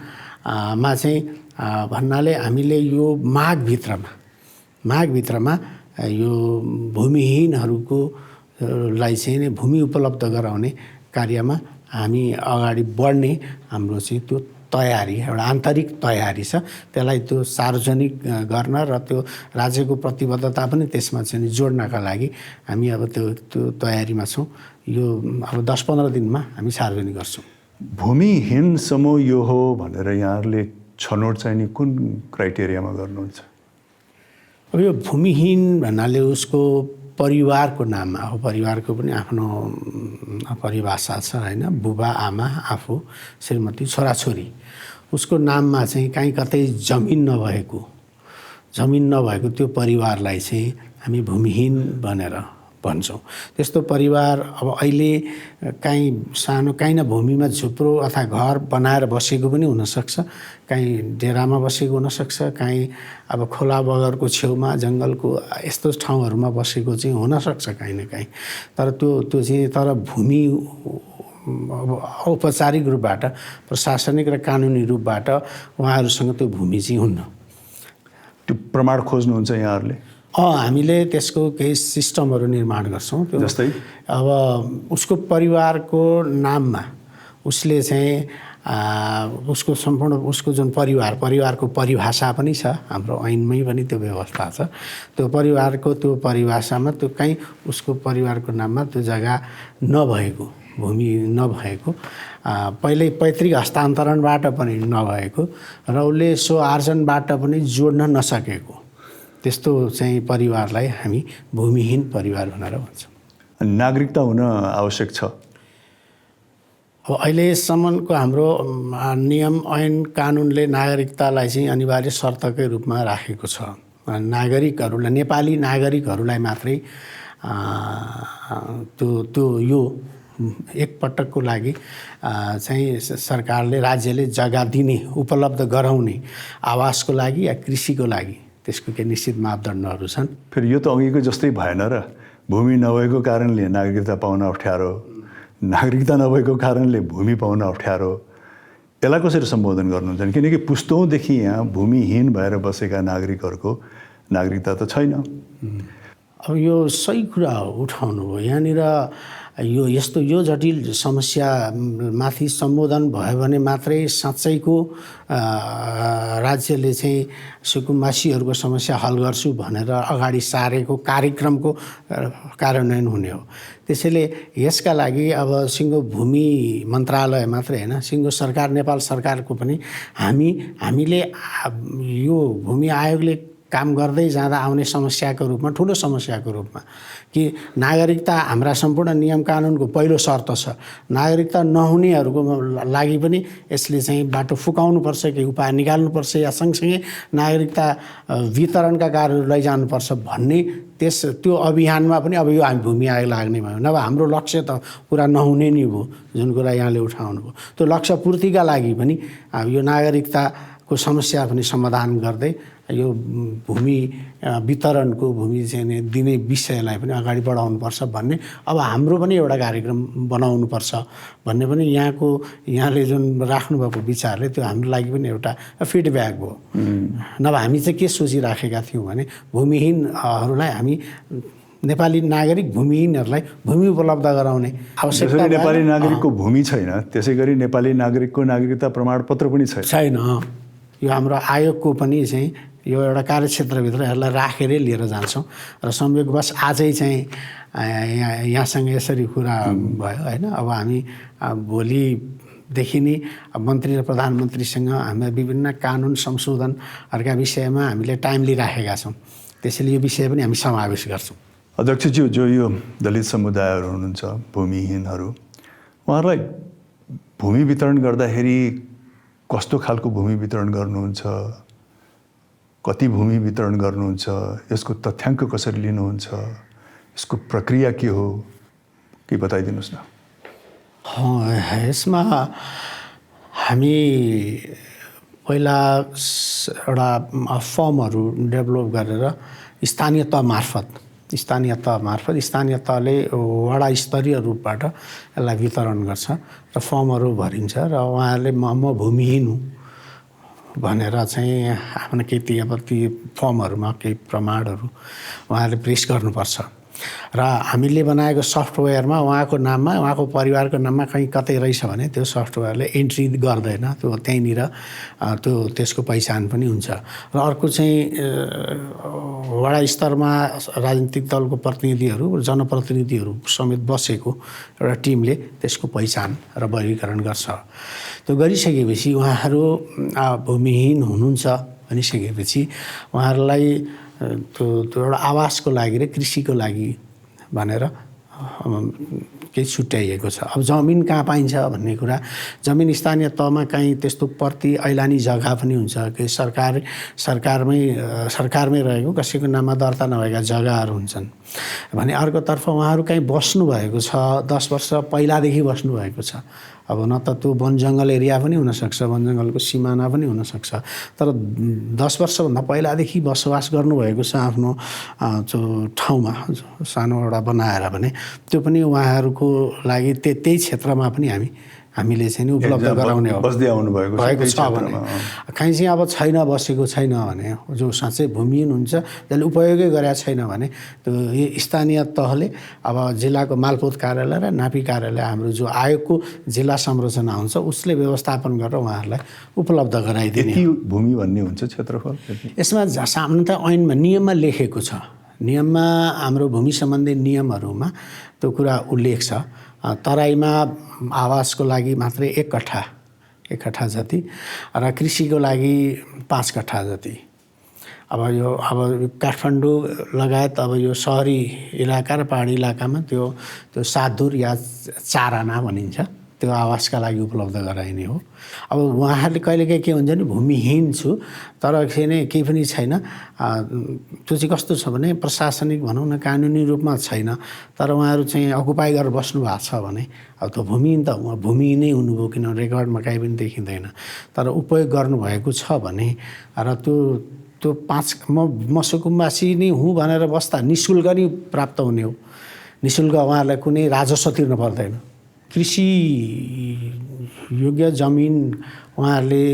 Speaker 5: चाहिँ भन्नाले हामीले यो माघभित्रमा यो भूमिहीनहरूको लाई चाहिँ भूमि उपलब्ध गराउने कार्यमा हामी अगाडि बढ्ने हाम्रो चाहिँ त्यो तयारी, एउटा आन्तरिक तयारी छ, त्यसलाई त्यो सार्वजनिक गर्न र त्यो राज्यको प्रतिबद्धता पनि त्यसमा चाहिँ जोड्नका लागि हामी अब त्यो तयारीमा छौँ। यो अब 10-15 दिनमा हामी सार्वजनिक गर्छौँ।
Speaker 1: भूमिहीन समूह यो हो भनेर यहाँहरूले छनौट चाहिँ नि कुन क्राइटेरियामा गर्नुहुन्छ?
Speaker 5: अब यो भूमिहीन भन्नाले उसको परिवारको नाममा हो, परिवारको पनि आफ्नो परिभाषा छ होइन। बुबा आमा, आफू, श्रीमती, छोराछोरी, उसको नाममा चाहिँ कहीँ कतै जमिन नभएको त्यो परिवारलाई चाहिँ हामी भूमिहीन भनेर भन्छौँ। त्यस्तो परिवार अब अहिले कहीँ सानो कहीँ न भूमिमा झुप्रो अथवा घर बनाएर बसेको पनि हुनसक्छ, कहीँ डेरामा बसेको हुनसक्छ, कहीँ अब खोला बगरको छेउमा जङ्गलको यस्तो ठाउँहरूमा बसेको चाहिँ हुनसक्छ कहीँ न कहीँ। तर त्यो चाहिँ भूमि अब औपचारिक रूपबाट, प्रशासनिक र कानुनी रूपबाट उहाँहरूसँग त्यो भूमि चाहिँ हुन्न।
Speaker 1: त्यो प्रमाण खोज्नुहुन्छ यहाँहरूले?
Speaker 5: हामीले त्यसको केही सिस्टमहरू निर्माण गर्छौँ। त्यो
Speaker 1: जस्तै
Speaker 5: अब उसको परिवारको नाममा उसले चाहिँ उसको सम्पूर्ण उसको जुन परिवारको परिभाषा पनि छ, हाम्रो ऐनमै पनि त्यो व्यवस्था छ। त्यो परिवारको त्यो परिभाषामा त्यो कहीँ उसको परिवारको नाममा त्यो जग्गा नभएको, भूमि नभएको, पहिल्यै पैतृक हस्तान्तरणबाट पनि नभएको र उसले सो आर्जनबाट पनि जोड्न नसकेको त्यस्तो चाहिँ परिवारलाई हामी भूमिहीन परिवार भनेर भन्छौँ।
Speaker 1: नागरिकता हुन आवश्यक छ?
Speaker 5: अब अहिलेसम्मको हाम्रो नियम ऐन कानुनले नागरिकतालाई चाहिँ अनिवार्य शर्तकै रूपमा राखेको छ। नागरिकहरूलाई, नेपाली नागरिकहरूलाई मात्रै त्यो यो एकपटकको लागि चाहिँ सरकारले, राज्यले जग्गा दिने, उपलब्ध गराउने, आवासको लागि या कृषिको लागि त्यसको केही निश्चित मापदण्डहरू छन्।
Speaker 1: फेरि यो त अघिको जस्तै भएन र? भूमि नभएको कारणले नागरिकता पाउन अप्ठ्यारो, नागरिकता नभएको कारणले भूमि पाउन अप्ठ्यारो, यसलाई कसरी सम्बोधन गर्नुहुन्छ? किनकि पुस्तौँदेखि यहाँ भूमिहीन भएर बसेका नागरिकहरूको नागरिकता त छैन।
Speaker 5: अब यो सही कुरा उठाउनु हो। यहाँनिर यो जटिल समस्यामाथि सम्बोधन भयो भने मात्रै साँच्चैको राज्यले चाहिँ सुकुम्बासीहरूको समस्या हल गर्छु भनेर अगाडि सारेको कार्यक्रमको कार्यान्वयन हुने हो। त्यसैले यसका लागि अब सिङ्गो भूमि मन्त्रालय मात्रै होइन, सिङ्गो सरकार, नेपाल सरकारको पनि हामीले यो भूमि आयोगले काम गर्दै जाँदा आउने समस्याको रूपमा, ठुलो समस्याको रूपमा कि नागरिकता हाम्रा सम्पूर्ण नियम कानुनको पहिलो शर्त छ। नागरिकता नहुनेहरूको लागि पनि यसले चाहिँ बाटो फुकाउनुपर्छ, केही उपाय निकाल्नुपर्छ या सँगसँगै नागरिकता वितरणका कार्यहरू लैजानुपर्छ भन्ने त्यो अभियानमा पनि अब यो हामी भूमि आयोग लाग्ने भयो। नभए हाम्रो लक्ष्य त पुरा नहुने नै भयो, जुन कुरा यहाँले उठाउनु भयो। त्यो लक्ष्य पूर्तिका लागि पनि यो नागरिकताको समस्या पनि समाधान गर्दै यो भूमि वितरणको, भूमि चाहिँ दिने विषयलाई पनि अगाडि बढाउनुपर्छ भन्ने अब हाम्रो पनि एउटा कार्यक्रम बनाउनुपर्छ भन्ने पनि यहाँले जुन राख्नुभएको विचारले त्यो हाम्रो लागि पनि एउटा फिडब्याक हो। नभए हामी चाहिँ के सोचिराखेका थियौँ भने भूमिहीनहरूलाई हामी नेपाली नागरिक भूमिहीनहरूलाई भूमि उपलब्ध गराउने आवश्यकता।
Speaker 1: नेपाली नागरिकको भूमि छैन, त्यसै गरी नेपाली नागरिकको नागरिकता प्रमाणपत्र पनि छैन।
Speaker 5: यो हाम्रो आयोगको पनि चाहिँ यो एउटा कार्यक्षेत्रभित्र यसलाई राखेरै लिएर जान्छौँ र संयोगवश आजै चाहिँ यहाँसँग यसरी कुरा भयो होइन। अब हामी भोलिदेखि नै मन्त्री र प्रधानमन्त्रीसँग हामी विभिन्न कानुन संशोधनहरूका विषयमा हामीले टाइम लिइराखेका छौँ। त्यसैले यो विषय पनि हामी समावेश गर्छौँ।
Speaker 1: अध्यक्षज्यू, जो यो दलित समुदायहरू हुनुहुन्छ, भूमिहीनहरू, उहाँहरूलाई भूमि वितरण गर्दाखेरि कस्तो खालको भूमि वितरण गर्नुहुन्छ, कति भूमि वितरण गर्नुहुन्छ, यसको तथ्याङ्क कसरी लिनुहुन्छ, यसको प्रक्रिया के हो, के बताइदिनुहोस् न।
Speaker 5: यसमा हामी पहिला एउटा फर्महरू डेभलप गरेर स्थानीय तहले वडा स्तरीय रूपबाट यसलाई वितरण गर्छ र फर्महरू भरिन्छ र उहाँहरूले म भूमिहीन हुँ भनेर चाहिँ आफ्नो केही ती फर्महरूमा केही प्रमाणहरू उहाँहरूले पेस गर्नुपर्छ। र हामीले बनाएको सफ्टवेयरमा उहाँको नाममा उहाँको परिवारको नाममा कहीँ कतै रहेछ भने त्यो सफ्टवेयरले एन्ट्री गर्दैन, त्यो त्यहीँनिर त्यसको पहिचान पनि हुन्छ। र अर्को चाहिँ वडा स्तरमा राजनीतिक दलको प्रतिनिधिहरू, जनप्रतिनिधिहरू समेत बसेको एउटा टिमले त्यसको पहिचान र वर्गीकरण गर्छ। त्यो गरिसकेपछि उहाँहरू भूमिहीन हुनुहुन्छ भनिसकेपछि उहाँहरूलाई त्यो एउटा आवासको लागि र कृषिको लागि भनेर केही छुट्याइएको छ। अब जमिन कहाँ पाइन्छ भन्ने कुरा, जमिन स्थानीय तहमा कहीँ त्यस्तो प्रति ऐलानी जग्गा पनि हुन्छ कि सरकारमै रहेको कसैको नाममा दर्ता नभएका जग्गाहरू हुन्छन् भने अर्कोतर्फ उहाँहरू कहीँ बस्नुभएको छ, 10 वर्ष पहिलादेखि बस्नुभएको छ। अब न त त्यो वन जङ्गल एरिया पनि हुनसक्छ, वन जङ्गलको सिमाना पनि हुनसक्छ, तर 10 वर्षभन्दा पहिलादेखि बसोबास गर्नुभएको छ आफ्नो त्यो ठाउँमा सानो एउटा बनाएर भने त्यो पनि उहाँहरूको लागि त्यही क्षेत्रमा पनि हामीले चाहिँ नि उपलब्ध गराउने हो
Speaker 1: बस्दै आउनुभएको
Speaker 5: छ भने कहीँ चाहिँ अब छैन, बसेको छैन भने, जो साँच्चै भूमिहीन हुन्छ जसले उपयोगै गरेका छैन भने त्यो स्थानीय तहले अब जिल्लाको मालपोत कार्यालय र नापी कार्यालय हाम्रो जो आयोगको जिल्ला संरचना हुन्छ उसले व्यवस्थापन गरेर उहाँहरूलाई उपलब्ध गराइदिने।
Speaker 1: भूमि भन्ने हुन्छ क्षेत्रफल
Speaker 5: यसमा सामान्यतः ऐनमा नियममा लेखेको छ, नियममा हाम्रो भूमि सम्बन्धी नियमहरूमा त्यो कुरा उल्लेख छ। तराईमा आवासको लागि मात्रै 1 कट्ठा जति र कृषिको लागि 5 कट्ठा जति। अब काठमाडौँ लगायत अब यो सहरी इलाका र पहाडी इलाकामा त्यो 7 धुर या 4 आना भनिन्छ, त्यो आवासका लागि उपलब्ध गराइने हो। अब उहाँहरूले कहिलेकाहीँ के हुन्छ भने भूमिहीन छु तर केही पनि छैन, त्यो चाहिँ कस्तो छ भने प्रशासनिक भनौँ न कानुनी रूपमा छैन तर उहाँहरू चाहिँ अकुपाई गरेर बस्नु भएको छ भने अब त्यो भूमिहीन त भूमिहीन नै हुनुभयो, किनभने रेकर्डमा कहीँ पनि देखिँदैन। तर उपयोग गर्नुभएको छ भने र त्यो 5 म सुकुम्बासी नै हुँ भनेर बस्दा निःशुल्क नै प्राप्त हुने हो, निःशुल्क उहाँहरूलाई कुनै राजस्व तिर्नु पर्दैन। कृषि योग्य जमिन उहाँहरूले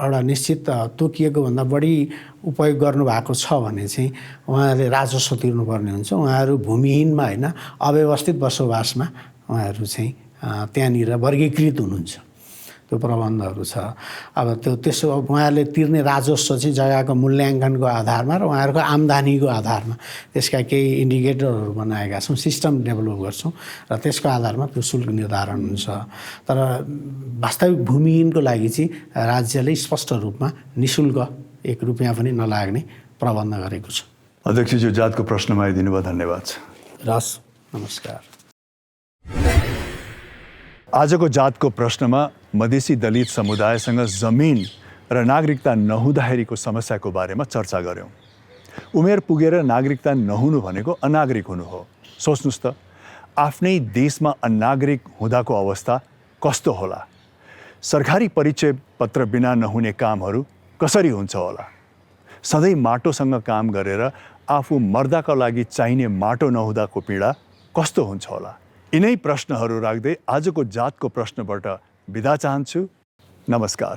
Speaker 5: एउटा निश्चित तोकिएको भन्दा बढी उपयोग गर्नुभएको छ भने चाहिँ उहाँहरूले राजस्व तिर्नुपर्ने हुन्छ। उहाँहरू भूमिहीनमा होइन, अव्यवस्थित बसोबासमा उहाँहरू चाहिँ त्यहाँनिर वर्गीकृत हुनुहुन्छ, त्यो प्रबन्धहरू छ। अब त्यसो उहाँहरूले तिर्ने राजस्व चाहिँ जग्गाको मूल्याङ्कनको आधारमा र उहाँहरूको आम्दानीको आधारमा त्यसका केही इन्डिकेटरहरू बनाएका छौँ, सिस्टम डेभलप गर्छौँ र त्यसको आधारमा त्यो शुल्क निर्धारण हुन्छ। तर वास्तविक भूमिहीनको लागि चाहिँ राज्यले स्पष्ट रूपमा निःशुल्क 1 रुपियाँ पनि नलाग्ने प्रबन्ध गरेको छ।
Speaker 1: अध्यक्षज्यू, जातको प्रश्नमा आइदिनु भयो, धन्यवाद।
Speaker 5: हस्, नमस्कार।
Speaker 1: आजको जातको प्रश्नमा मधेसी दलित समुदायसँग जमिन र नागरिकता नहुँदाखेरिको समस्याको बारेमा चर्चा गऱ्यौँ। उमेर पुगेर नागरिकता नहुनु भनेको अनागरिक हुनु हो। सोच्नुहोस् त, आफ्नै देशमा अनागरिक हुँदाको अवस्था कस्तो होला? सरकारी परिचय पत्र बिना नहुने कामहरू कसरी हुन्छ होला? सधैँ माटोसँग काम गरेर आफू मर्दाका लागि चाहिने माटो नहुँदाको पीडा कस्तो हुन्छ होला? यिनै प्रश्नहरू राख्दै आजको जातको प्रश्नबाट बिदा चाहन्छु। नमस्कार।